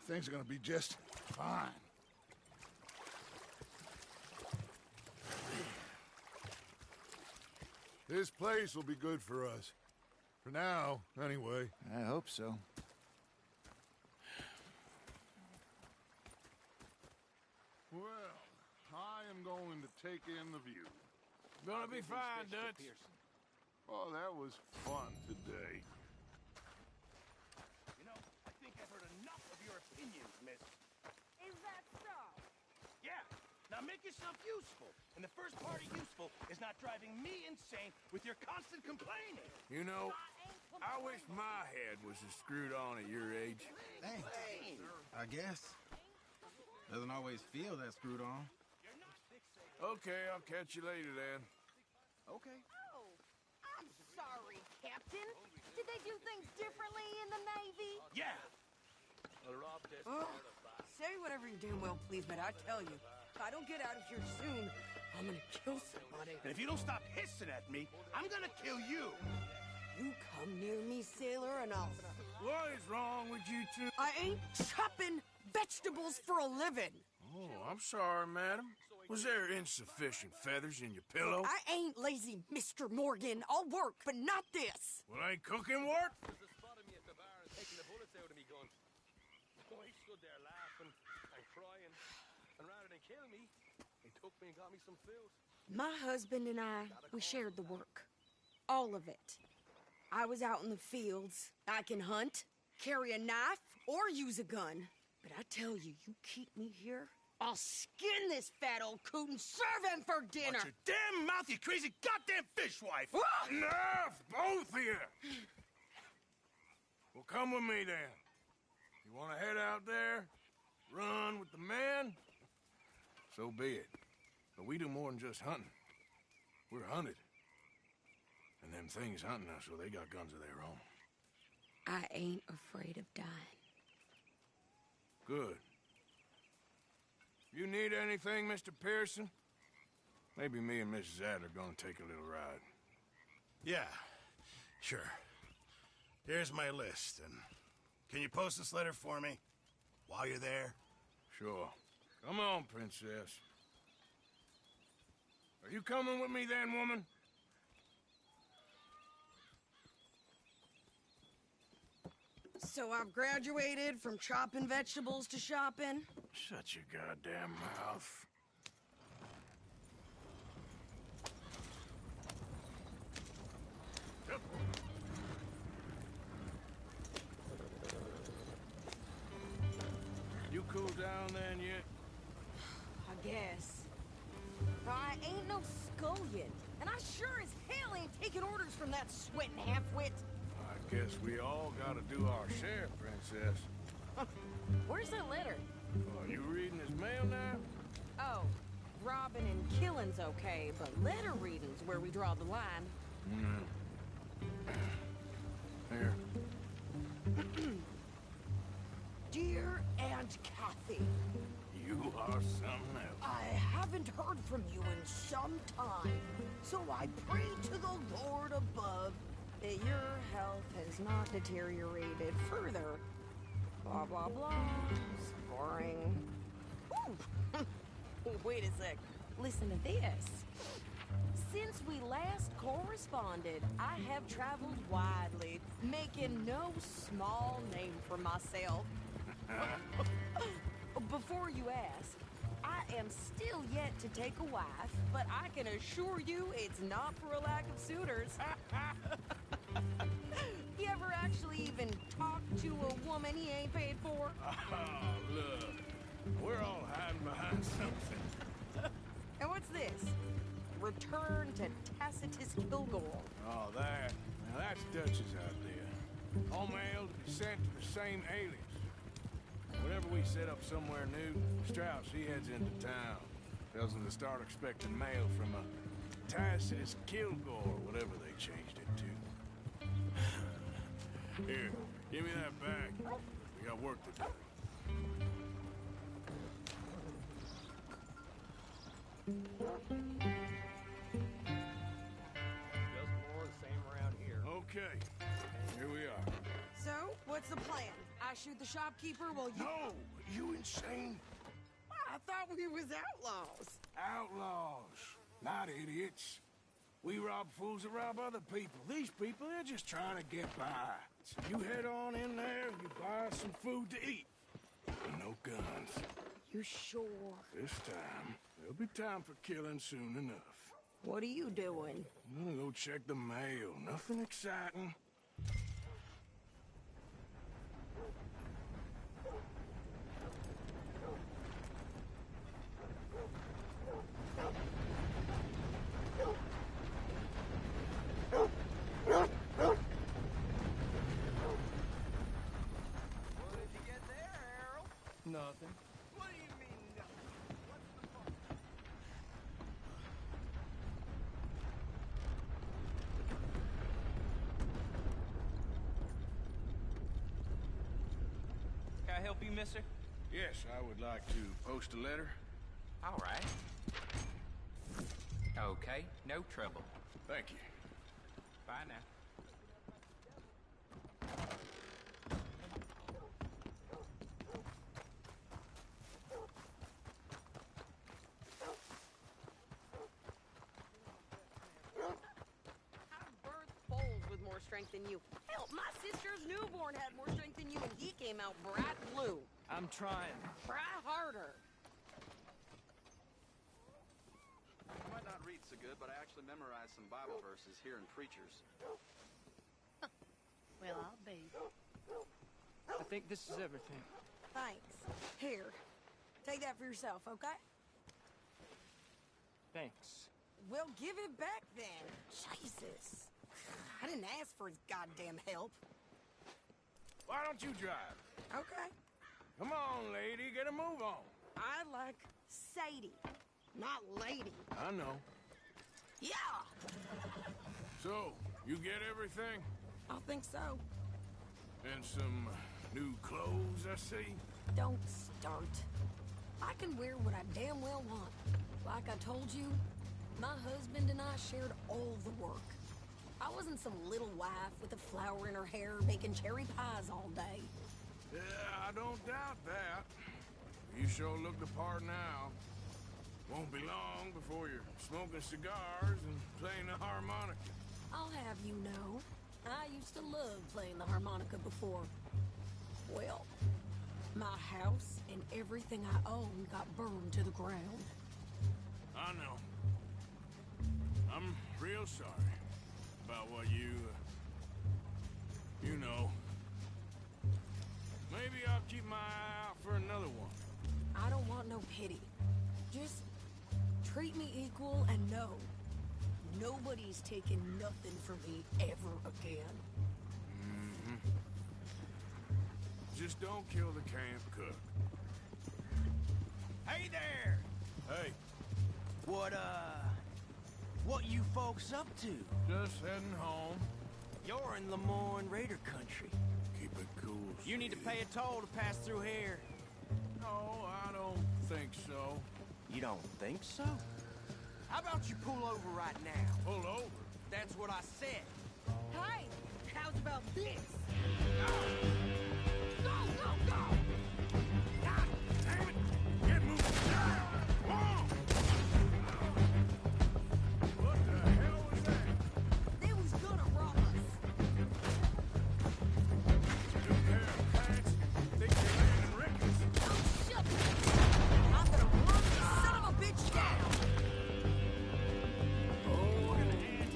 things are gonna be just fine. This place will be good for us. For now, anyway. I hope so. Well, I am going to take in the view. Gonna be fine, Dutch. Oh, that was fun today. You know, I think I've heard enough of your opinions, miss. Is that so? Yeah. Now make yourself useful. And the first part of useful is not driving me insane with your constant complaining. You know, I wish my head was as screwed on at your age. Thanks. I guess. Doesn't always feel that screwed on. Okay, I'll catch you later then. Okay. Oh, I'm sorry, Captain. Did they do things differently in the Navy? Yeah. Oh, say whatever you damn well please, but I tell you, if I don't get out of here soon, I'm gonna kill somebody. And if you don't stop hissing at me, I'm gonna kill you. You come near me, sailor, and I'll... What is wrong with you two? I ain't chopping vegetables for a living. Oh, I'm sorry, madam. Was there insufficient feathers in your pillow? I ain't lazy, Mr. Morgan. I'll work, but not this. Well, ain't cooking work? He stood there laughing and crying, and rather than kill me, he took me and got me some food. My husband and I, we shared the work. All of it. I was out in the fields. I can hunt, carry a knife, or use a gun. But I tell you, you keep me here, I'll skin this fat old coot and serve him for dinner. Watch your damn mouth, you crazy goddamn fishwife! Enough, both of you! Well, come with me then. You want to head out there, run with the men? So be it. But we do more than just hunting. We're hunted. And them things hunting us, well, they got guns of their own. I ain't afraid of dying. Good. You need anything, Mr. Pearson? Maybe me and Mrs. Adler are gonna take a little ride. Yeah, sure. Here's my list, and can you post this letter for me while you're there? Sure. Come on, Princess. Are you coming with me then, woman? So I've graduated from chopping vegetables to shopping. Shut your goddamn mouth. You cool down then yet? I guess. I ain't no scullion, and I sure as hell ain't taking orders from that sweating half-wit. I guess we all gotta do our share, Princess. Where's that letter? Are you reading his mail now? Oh, robbing and killing's okay, but letter reading's where we draw the line. Here. Dear Aunt Kathy. You are something else. I haven't heard from you in some time, so I pray to the Lord above that your health has not deteriorated further. Blah, blah, blah. Boring. Ooh. Wait a sec. Listen to this. Since we last corresponded, I have traveled widely, making no small name for myself. Before you ask, I am still yet to take a wife, but I can assure you it's not for a lack of suitors. You ever actually even talk to a woman he ain't paid for? Oh, look. We're all hiding behind something. And what's this? Return to Tacitus Kilgore. Oh, that. Now, that's Dutch's idea. All mail to be sent to the same alias. Whenever we set up somewhere new, Strauss, he heads into town. Tells them to start expecting mail from a Tacitus Kilgore, whatever they changed it to. Here, give me that bag. We got work to do. Just more of the same around here. Okay, here we are. So, what's the plan? I shoot the shopkeeper while you... No! You insane? I thought we was outlaws. Outlaws, not idiots. We rob fools that rob other people. These people, they're just trying to get by. So you head on in there and you buy us some food to eat. And no guns. You sure? This time, there'll be time for killing soon enough. What are you doing? I'm gonna go check the mail. Nothing exciting. Nothing. What do you mean, nothing? What's the point? Can I help you, mister? Yes, I would like to post a letter. All right. Okay, no trouble. Thank you. Bye now. Strength than you. Hell, my sister's newborn had more strength than you, and he came out bright blue. I'm trying. Try harder. I might not read so good, but I actually memorized some Bible verses hearing preachers. Well, I'll be. I think this is everything. Thanks. Here, take that for yourself, okay? Thanks. Well, give it back then. Jesus. I didn't ask for his goddamn help. Why don't you drive? Okay. Come on, lady, get a move on. I like Sadie, not lady. I know. Yeah! So, you get everything? I think so. And some new clothes, I see? Don't start. I can wear what I damn well want. Like I told you, my husband and I shared all the work. I wasn't some little wife with a flower in her hair making cherry pies all day. Yeah, I don't doubt that. You sure look the part now. Won't be long before you're smoking cigars and playing the harmonica. I'll have you know, I used to love playing the harmonica before. Well, my house and everything I own got burned to the ground. I know. I'm real sorry about what you know. Maybe I'll keep my eye out for another one. I don't want no pity. Just treat me equal and know nobody's taking nothing from me ever again. Mm-hmm. Just don't kill the camp cook. Hey there! Hey. What you folks up to? Just heading home. You're in Lemoyne Raider country. Keep it cool. You need to pay a toll to pass through here. No, I don't think so. You don't think so? How about you pull over right now? Pull over? That's what I said. Hey, how's about this? Go, go, go! God damn it! Get moving! Come on! What the hell was that? They was gonna rob us. New pair of pants. Think they're landing Rickers. Oh, shut up! I'm gonna run this son of a bitch down. Oh, and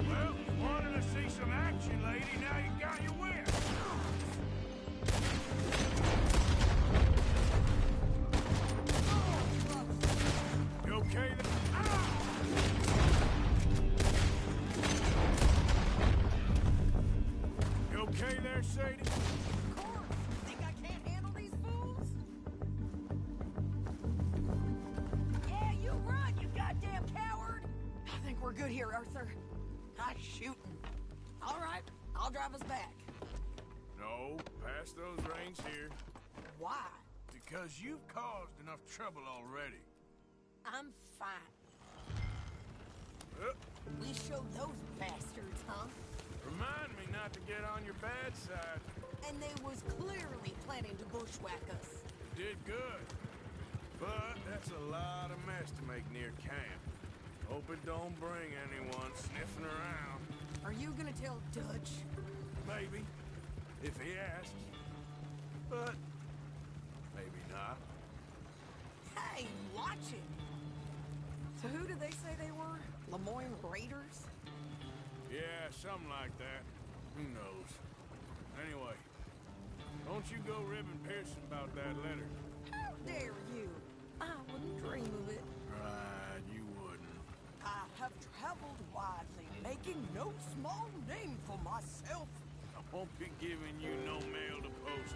well, you wanted to see some action, lady. Now you got your wish. You okay there? You okay there, Sadie? Of course. Think I can't handle these fools? Yeah, you run, you goddamn coward! I think we're good here, Arthur. Nice shooting. All right, I'll drive us back. No, pass those reins here. Why? Because you've caused enough trouble already. I'm fine. Uh, We showed those bastards, huh? Remind me not to get on your bad side. And they was clearly planning to bushwhack us. You did good. But that's a lot of mess to make near camp. Hope it don't bring anyone sniffing around. Are you gonna tell Dutch? Maybe, if he asks. But maybe not. Hey, watch it! So who did they say they were? Lemoyne Raiders? Yeah, something like that. Who knows? Anyway, don't you go ribbing Pearson about that letter. How dare you? I wouldn't dream of it. Right, you wouldn't. I have traveled widely, making no small name for myself. I won't be giving you no mail to post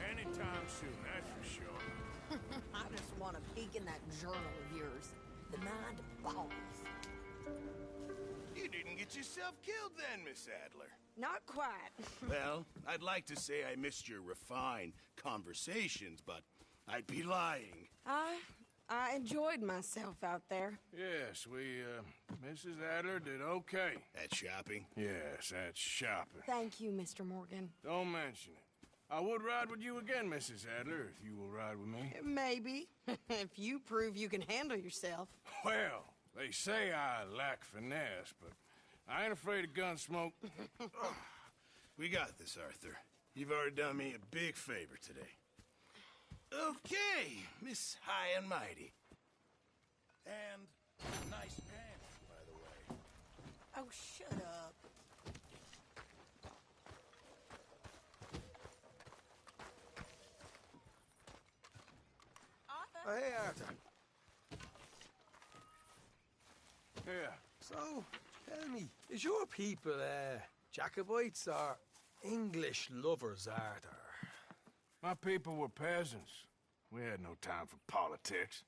anytime soon, that's for sure. I just want to peek in that journal of yours. The mind boggles. You didn't get yourself killed then, Miss Adler. Not quite. Well, I'd like to say I missed your refined conversations, but I'd be lying. I enjoyed myself out there. Yes, Mrs. Adler did okay. At shopping? Yes, at shopping. Thank you, Mr. Morgan. Don't mention it. I would ride with you again, Mrs. Adler, if you will ride with me. Maybe. If you prove you can handle yourself. Well, they say I lack finesse, but I ain't afraid of gun smoke. We got this, Arthur. You've already done me a big favor today. Okay, Miss High and Mighty. And nice pants, by the way. Oh, shut up. Oh, hey, Arthur. Yeah. So, tell me, is your people, Jacobites or English lovers, Arthur? My people were peasants. We had no time for politics.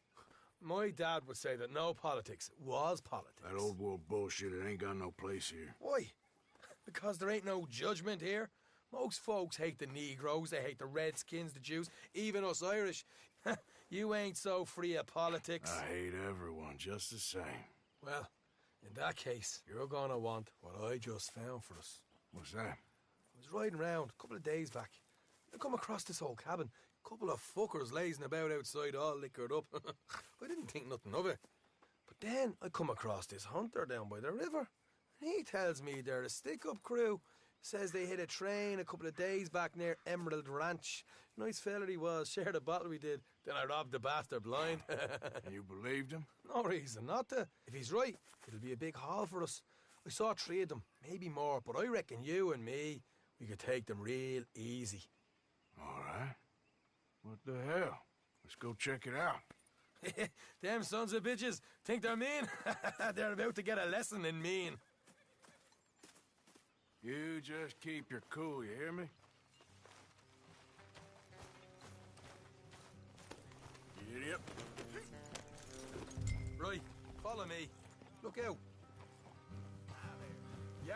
My dad would say that no politics was politics. That old world bullshit, it ain't got no place here. Why? Because there ain't no judgment here. Most folks hate the Negroes, they hate the Redskins, the Jews, even us Irish. You ain't so free of politics. I hate everyone just the same. Well, in that case, you're gonna want what I just found for us. What's that? I was riding around a couple of days back. I come across this old cabin. Couple of fuckers lazing about outside all liquored up. I didn't think nothing of it. But then I come across this hunter down by the river. And he tells me they're a stick-up crew. Says they hit a train a couple of days back near Emerald Ranch. Nice fella he was. Shared a bottle we did. Then I robbed the bastard blind. You believed him? No reason not to. If he's right, it'll be a big haul for us. I saw 3 of them, maybe more. But I reckon you and me, we could take them real easy. All right. What the hell? Let's go check it out. Them sons of bitches think they're mean. They're about to get a lesson in mean. You just keep your cool, you hear me? Idiot. Right, follow me. Look out. Yeah.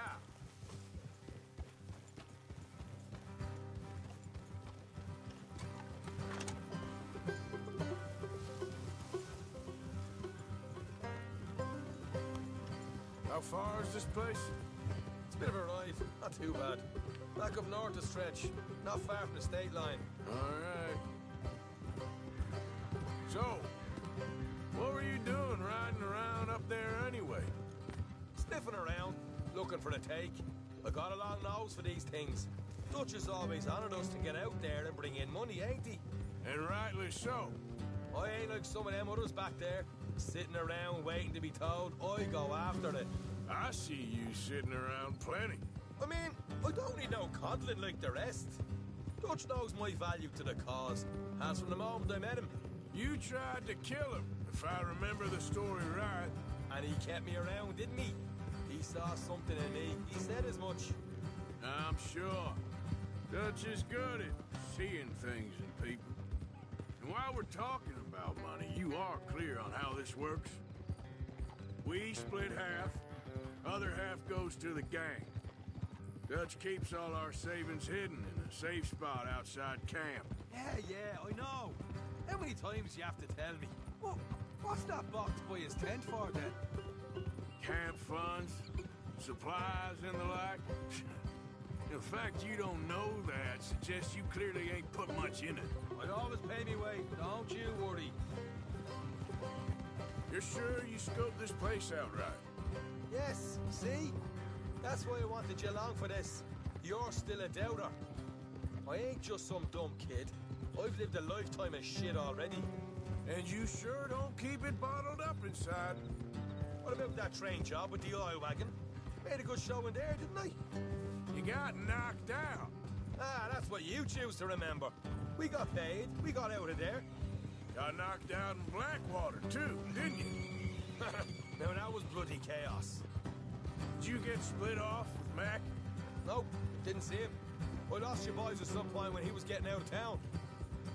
How far is this place? It's a bit of a ride, not too bad. Back up north a stretch, not far from the state line. All right. So, what were you doing riding around up there anyway? Sniffing around, looking for the take. I got a long nose for these things. Dutch is always honoured us to get out there and bring in money, ain't he? And rightly so. I ain't like some of them others back there, sitting around waiting to be told. I go after it. I see you sitting around plenty. I mean, I don't need no coddling like the rest. Dutch knows my value to the cause, as from the moment I met him. You tried to kill him, if I remember the story right. And he kept me around, didn't he? He saw something in me. He said as much. I'm sure. Dutch is good at seeing things in people. And while we're talking about money, you are clear on how this works? We split half, other half goes to the gang. Dutch keeps all our savings hidden in a safe spot outside camp. Yeah, I know. How many times you have to tell me? What's that box by his tent for, then? Camp funds, supplies, and the like. The fact you don't know that suggests you clearly ain't put much in it. I'd always pay me way, don't you worry. You're sure you scoped this place out right? Yes, see? That's why I wanted you along for this. You're still a doubter. I ain't just some dumb kid. I've lived a lifetime of shit already. And you sure don't keep it bottled up inside. What about that train job with the oil wagon? Made a good show in there, didn't I? You got knocked out. Ah, that's what you choose to remember. We got paid. We got out of there. Got knocked out in Blackwater, too, didn't you? Now, that was bloody chaos. Did you get split off with Mac? Nope, didn't see him. I lost your boys at some point when he was getting out of town.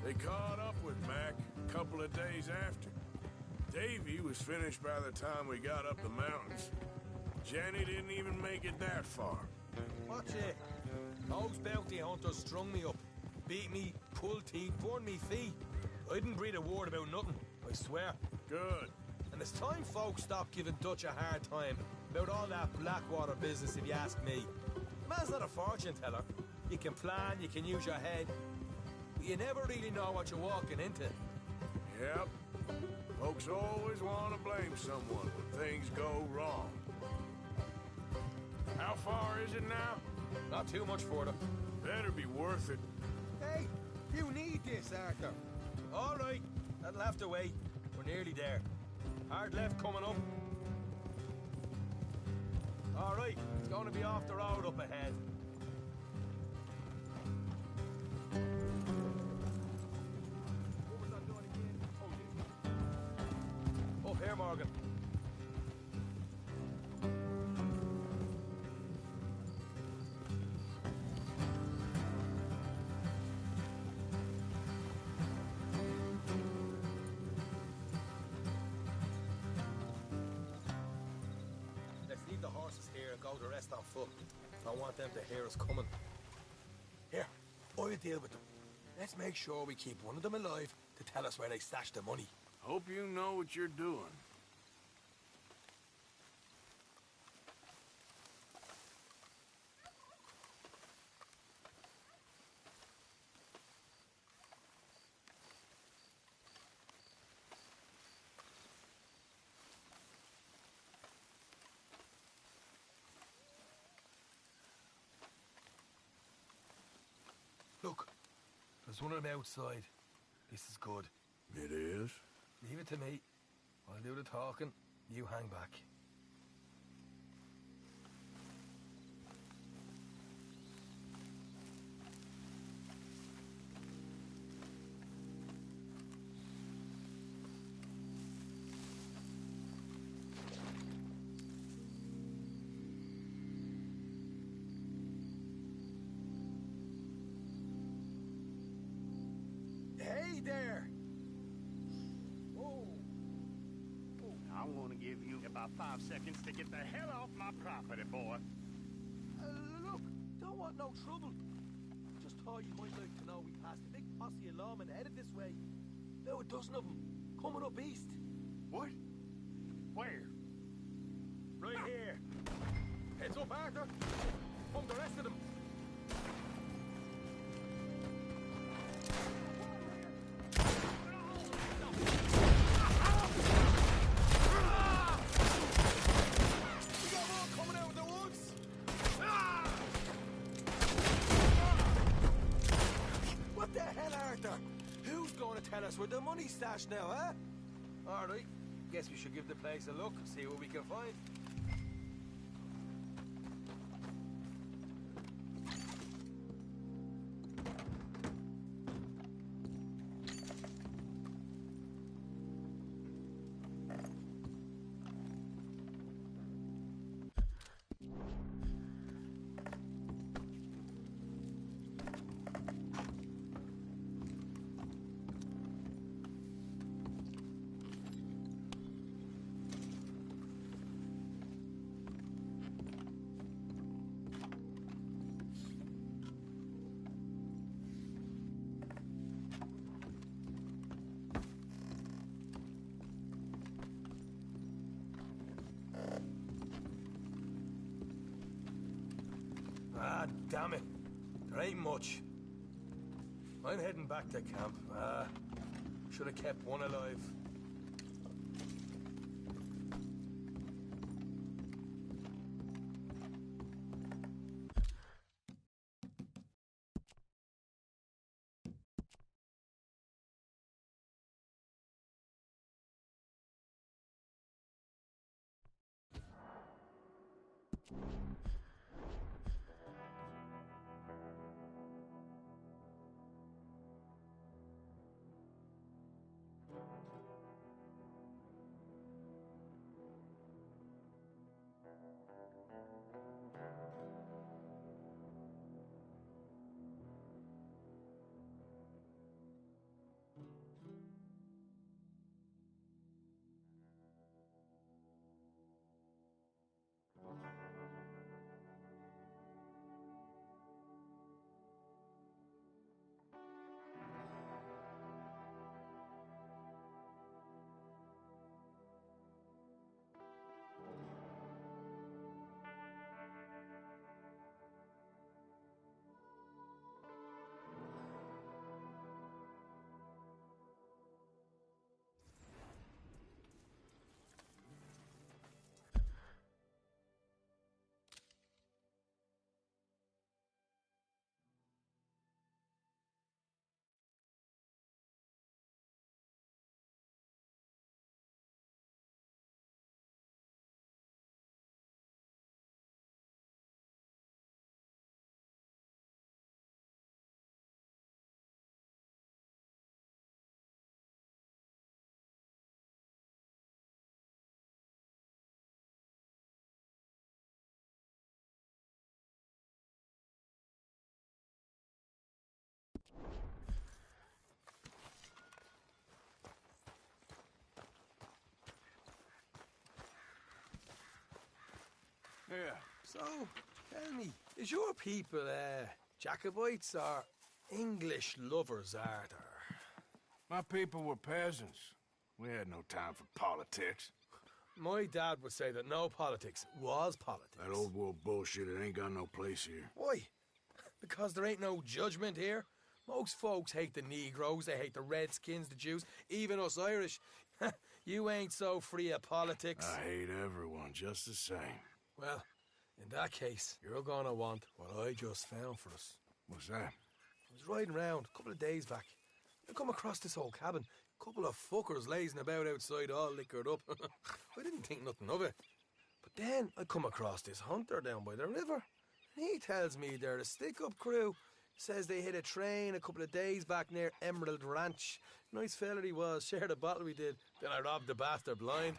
They caught up with Mac a couple of days after. Davy was finished by the time we got up the mountains. Jenny didn't even make it that far. Watch it. Those bounty hunters strung me up. Beat me, pulled teeth, burned me feet. I didn't breathe a word about nothing, I swear. Good. And it's time folks stop giving Dutch a hard time about all that Blackwater business, if you ask me. The man's not a fortune teller. You can plan, you can use your head, but you never really know what you're walking into. Yep. Folks always want to blame someone when things go wrong. How far is it now? Not too much further. Better be worth it. Hey, you need this, Arthur. All right, that'll have to wait. We're nearly there. Hard left coming up. All right, it's going to be off the road up ahead. What was I doing again? Oh, up here, Morgan. The rest on foot. I want them to hear us coming. Here, I'll deal with them. Let's make sure we keep one of them alive to tell us where they stashed the money. Hope you know what you're doing. Look, there's one of them outside. This is good. It is? Leave it to me. I'll do the talking. You hang back. Hey there! I want to give you about 5 seconds to get the hell off my property, boy. Look, don't want no trouble. Just thought you might like to know we passed a big posse of lawmen headed this way. About a dozen of them, coming up east. What? Where? Right here. Heads up, Arthur. Come the rest of them. Tell us where the money's stashed now, huh? All right. Guess we should give the place a look and see what we can find. Ah, damn it. There ain't much. I'm heading back to camp. Should have kept one alive. So, tell me, is your people, Jacobites or English lovers, Arthur? My people were peasants. We had no time for politics. My dad would say that no politics was politics. That old world bullshit, it ain't got no place here. Why? Because there ain't no judgment here. Most folks hate the Negroes, they hate the Redskins, the Jews, even us Irish. You ain't so free of politics. I hate everyone just the same. Well, in that case, you're gonna want what I just found for us. What's that? I was riding around a couple of days back. I come across this old cabin. Couple of fuckers lazing about outside all liquored up. I didn't think nothing of it. But then I come across this hunter down by the river. He tells me they're a stick-up crew. Says they hit a train a couple of days back near Emerald Ranch. Nice fella he was, shared a bottle we did. Then I robbed the bastard blind.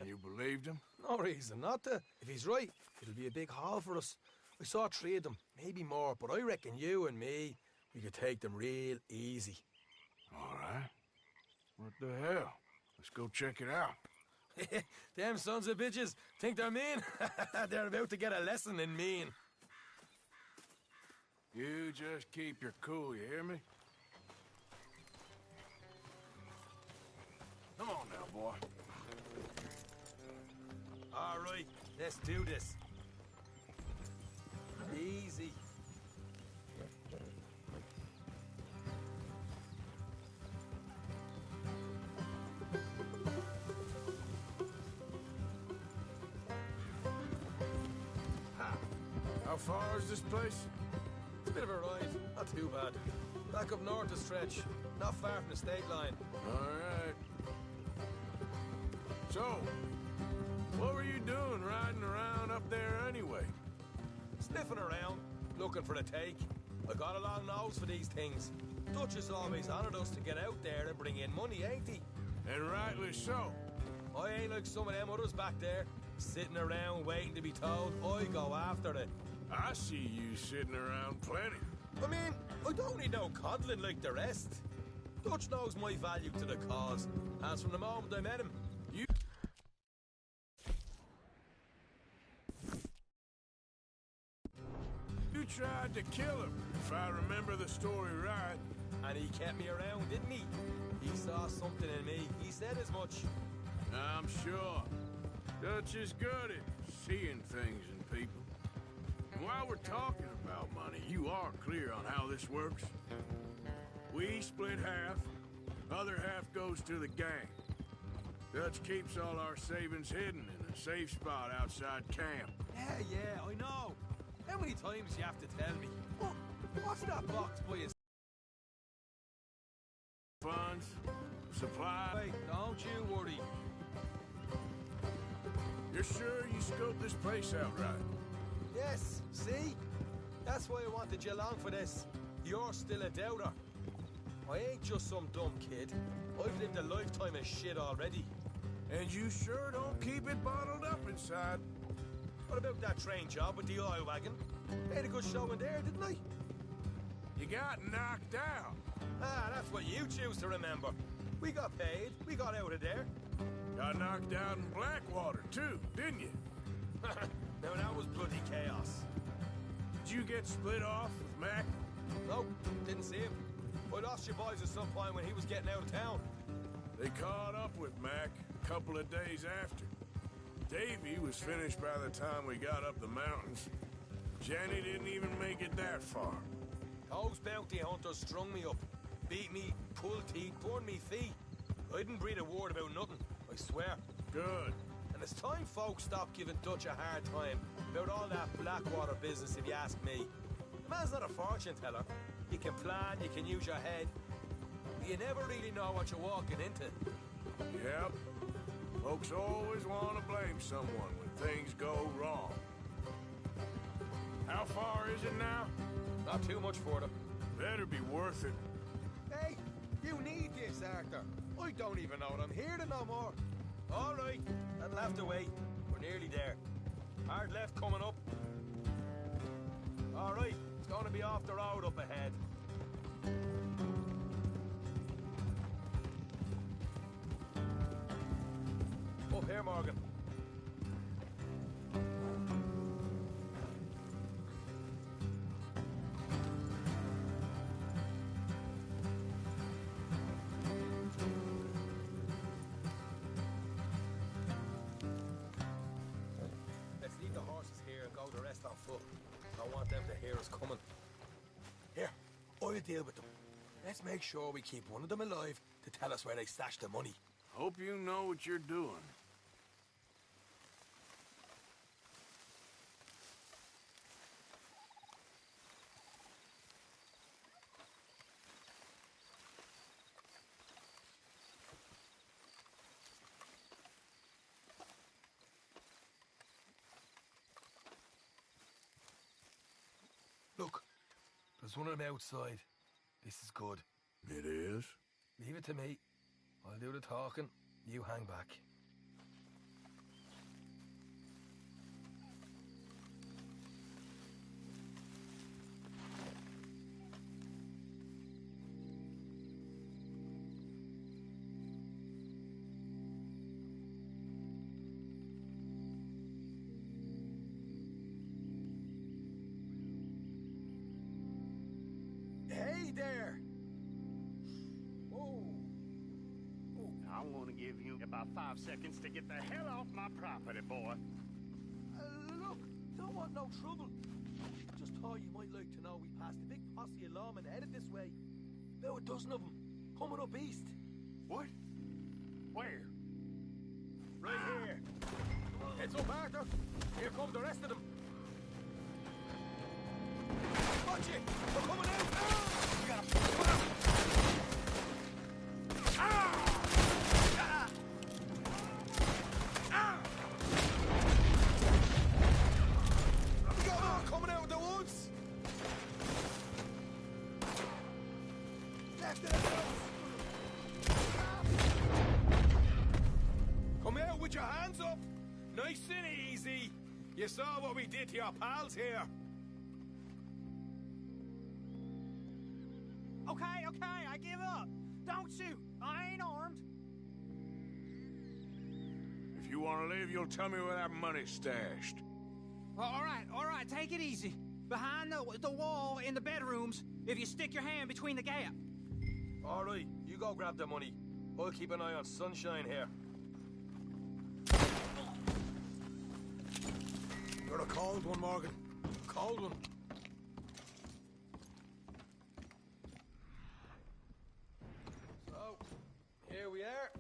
You believed him? No reason not to. If he's right, it'll be a big haul for us. I saw 3 of them, maybe more, but I reckon you and me, we could take them real easy. All right. What the hell? Let's go check it out. Them sons of bitches think they're mean. They're about to get a lesson in mean. You just keep your cool, you hear me? Come on now, boy. All right, let's do this. Easy. How far is this place? It's a bit of a ride, not too bad. Back up north a stretch, not far from the state line. All right. So, what were you doing riding around up there anyway? Sniffing around, looking for a take. I got a long nose for these things. Dutch has always honoured us to get out there and bring in money, ain't he? And rightly so. I ain't like some of them others back there, sitting around waiting to be told. I go after it. I see you sitting around plenty. I mean, I don't need no coddling like the rest. Dutch knows my value to the cause, as from the moment I met him. You tried to kill him, if I remember the story right. And he kept me around, didn't he? He saw something in me. He said as much. I'm sure. Dutch is good at seeing things in people. And while we're talking about money, you are clear on how this works? We split half, other half goes to the gang. Dutch keeps all our savings hidden in a safe spot outside camp. Yeah, I know. How many times you have to tell me? What's that box by his... Funds, supply... Hey, don't you worry. You're sure you scoped this place out right? Yes, see? That's why I wanted you along for this. You're still a doubter. I ain't just some dumb kid. I've lived a lifetime of shit already. And you sure don't keep it bottled up inside. What about that train job with the oil wagon? Made a good show in there, didn't I? You got knocked out. Ah, that's what you choose to remember. We got paid. We got out of there. Got knocked out in Blackwater, too, didn't you? Now, that was bloody chaos. Did you get split off with Mac? Nope, didn't see him. I lost your boys at some point when he was getting out of town. They caught up with Mac a couple of days after. Davy was finished by the time we got up the mountains. Jenny didn't even make it that far. Those bounty hunters strung me up, beat me, pulled teeth, burned me feet. I didn't breathe a word about nothing, I swear. Good. And it's time folks stop giving Dutch a hard time about all that Blackwater business, if you ask me. The man's not a fortune teller. You can plan, you can use your head. But you never really know what you're walking into. Yep. Folks always want to blame someone when things go wrong. How far is it now? Not too much further. Better be worth it. Hey, you need this, Arthur. I don't even know what I'm here to no more. All right, that'll have to wait. We're nearly there. Hard left coming up. All right, it's going to be off the road up ahead. Up here, Morgan. us coming. Here, I'll deal with them. Let's make sure we keep one of them alive to tell us where they stashed the money. Hope you know what you're doing. Look, there's one of them outside. This is good. It is? Leave it to me. I'll do the talking. You hang back. Hey there! I want to give you about 5 seconds to get the hell off my property, boy. Look, don't want no trouble. Just thought you might like to know we passed a big posse of lawmen headed this way. About a dozen of them, coming up east. What? Where? Right here. Heads up, Arthur. Here come the rest of them. Watch it! They're coming out! You gotta pull them out! We got more coming out of the woods! Left of the house! Come out with your hands up! Nice and easy! You saw what we did to your pals here! Okay, I give up. Don't shoot. I ain't armed. If you want to leave, you'll tell me where that money's stashed. All right, take it easy. Behind the wall in the bedrooms, if you stick your hand between the gap. All right, you go grab the money. I'll keep an eye on Sunshine here. You're a cold one, Morgan. Cold one. So, here we are.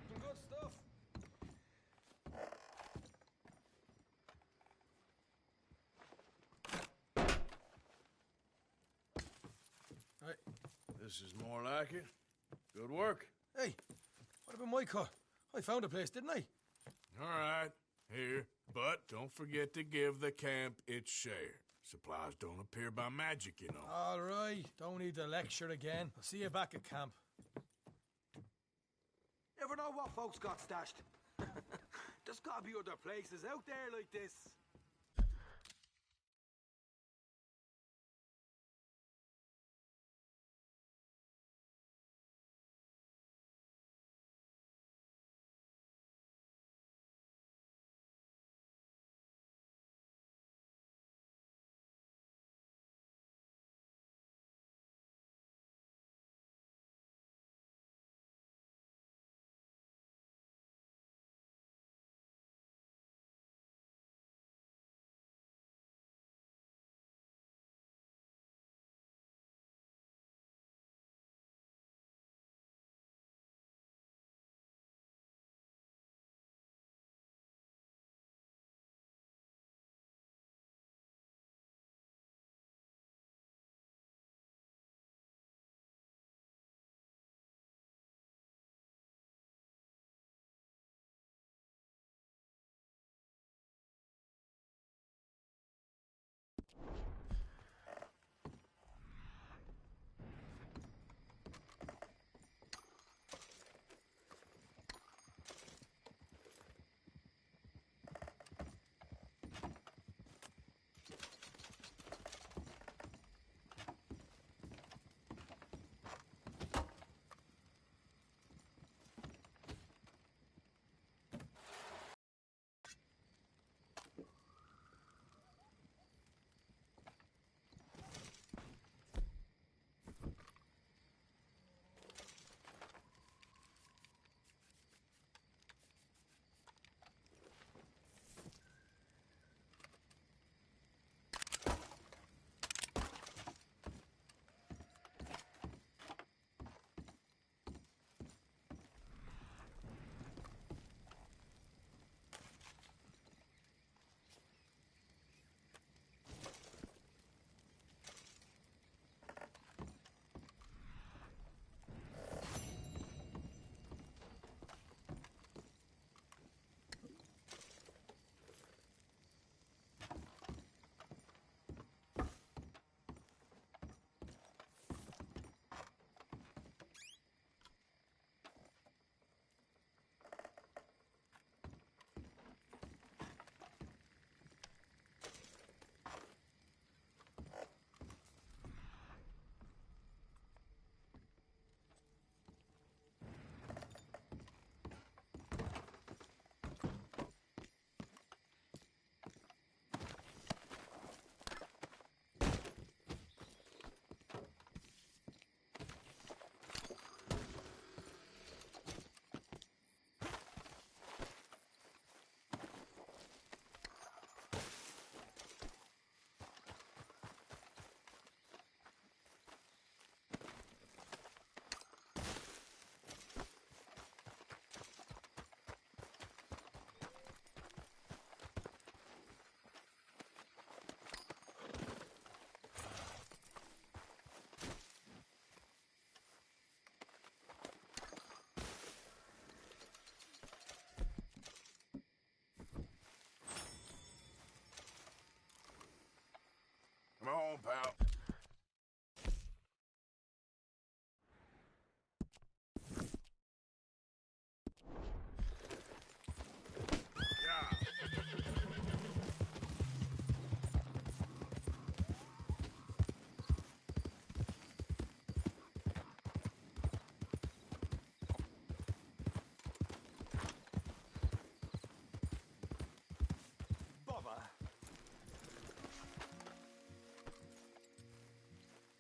Some good stuff. Right. This is more like it. Good work. Hey, what about my car? I found a place, didn't I? All right, here. But don't forget to give the camp its share. Supplies don't appear by magic, you know. All right, don't need the lecture again. I'll see you back at camp. Never know what folks got stashed. There's gotta be other places out there like this.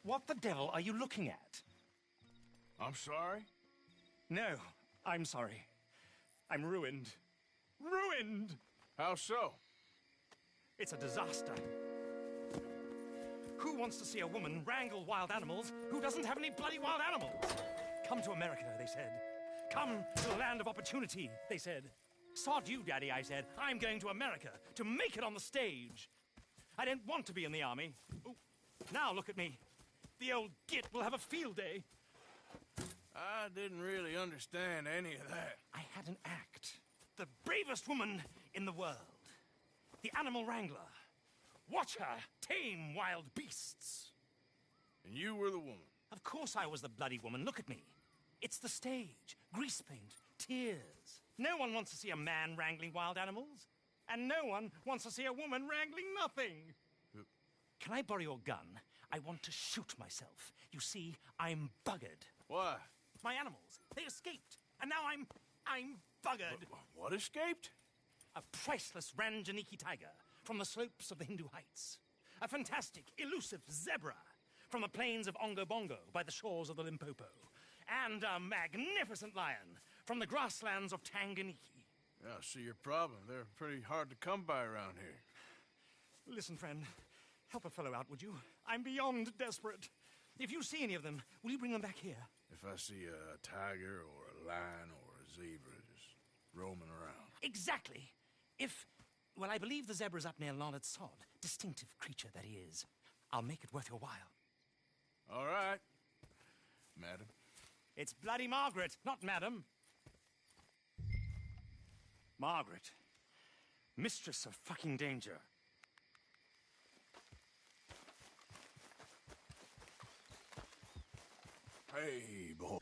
What the devil are you looking at? I'm sorry? No, I'm sorry. I'm ruined. Ruined! How so? It's a disaster. Who wants to see a woman wrangle wild animals who doesn't have any bloody wild animals? Come to America, they said. Come to the land of opportunity, they said. Sod you, Daddy, I said. I'm going to America to make it on the stage. I don't want to be in the army. Ooh, now look at me. The old git will have a field day. I didn't really understand any of that. I had an act. The bravest woman in the world. The animal wrangler. Watch her tame wild beasts. And you were the woman? Of course I was the bloody woman. Look at me. It's the stage. Grease paint. Tears. No one wants to see a man wrangling wild animals. And no one wants to see a woman wrangling nothing. Can I borrow your gun? I want to shoot myself. You see, I'm buggered. Why? My animals. They escaped. And now I'm buggered. What escaped? A priceless Ranjaniki tiger from the slopes of the Hindu Heights. A fantastic, elusive zebra from the plains of Ongo Bongo by the shores of the Limpopo. And a magnificent lion from the grasslands of Tanganyika. Yeah, I see your problem. They're pretty hard to come by around here. Listen, friend. Help a fellow out, would you? I'm beyond desperate. If you see any of them, will you bring them back here? If I see a tiger or a lion or a zebra just roaming around. Exactly. Well, I believe the zebra's up near Larned Sod. Distinctive creature that he is. I'll make it worth your while. All right, madam. It's bloody Margaret, not madam. Margaret. Mistress of fucking danger. Hey, boy.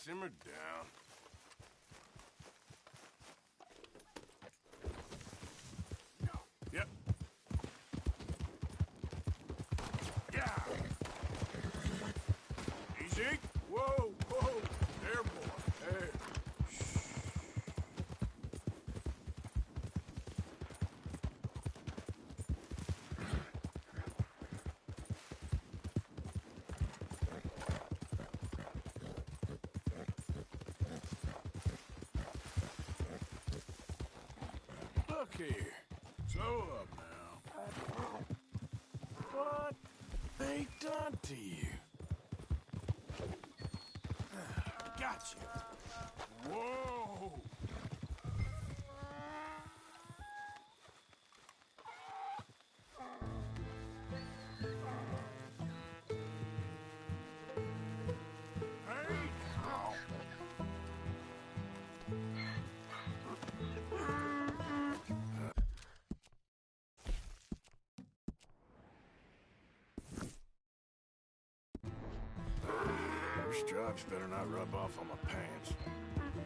simmer down. Yep. Yeah. Easy. Whoa, whoa. There, boy. There. Look here. Slow up now. What they done to you? Gotcha. Whoa. Hey, ow. Those stripes better not rub off on my pants.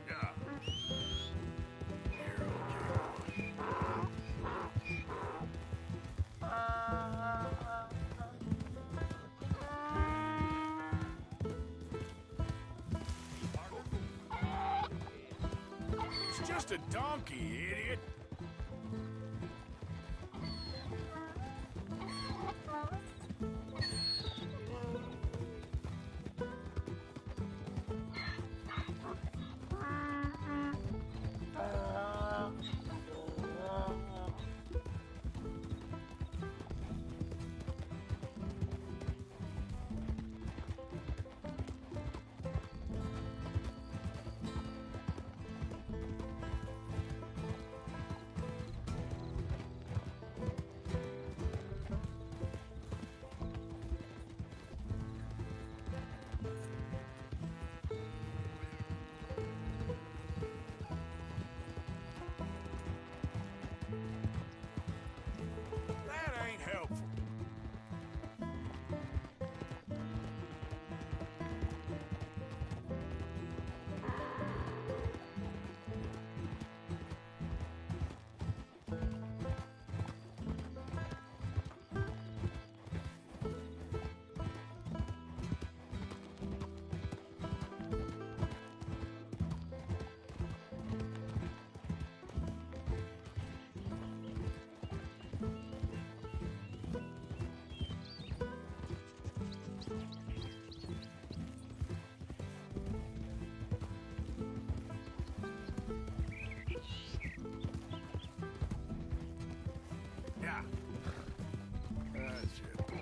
Yeah. You're okay, boy. It's just a donkey, idiot. That ain't helpful. Yeah. That's it, boy.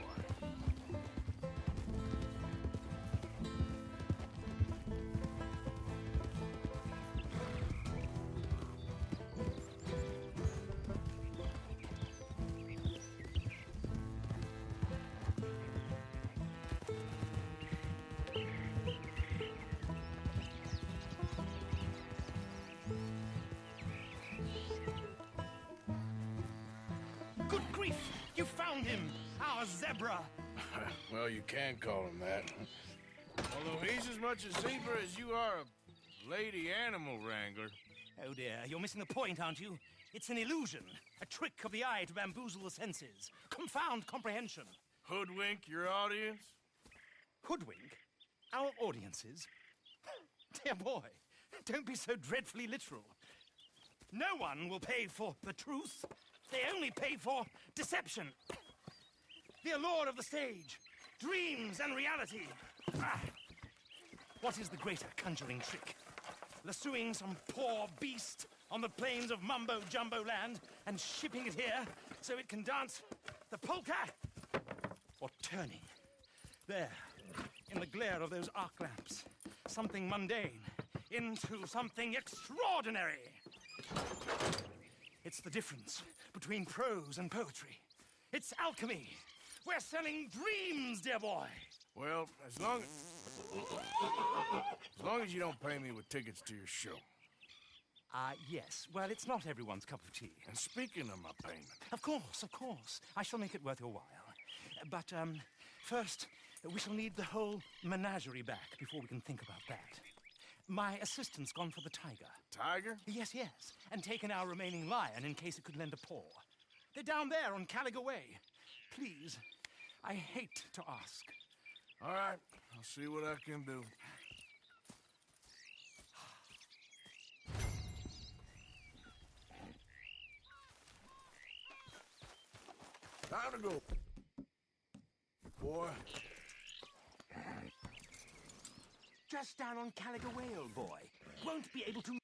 Good grief! You found him! Our zebra! Well, you can call him that. Although he's as much a zebra as you are a lady animal wrangler. Oh dear, you're missing the point, aren't you? It's an illusion. A trick of the eye to bamboozle the senses. Confound comprehension. Hoodwink your audience? Hoodwink? Our audiences? Dear boy, don't be so dreadfully literal. No one will pay for the truth. They only pay for deception. The allure of the stage, dreams and reality. Ah. What is the greater conjuring trick? Lassoing some poor beast on the plains of mumbo-jumbo land and shipping it here so it can dance the polka? Or turning, there, in the glare of those arc lamps, something mundane into something extraordinary? It's the difference between prose and poetry. It's alchemy. We're selling dreams, dear boy. Well, as long as you don't pay me with tickets to your show. Yes. Well, it's not everyone's cup of tea. And speaking of my payment... Of course. I shall make it worth your while. But, first, we shall need the whole menagerie back before we can think about that. My assistant's gone for the tiger. Tiger? Yes, yes. And taken our remaining lion in case it could lend a paw. They're down there on Caliga Way. Please, I hate to ask. All right, I'll see what I can do. Time to go. Boy. Just down on Caliga Way, old boy. Won't be able to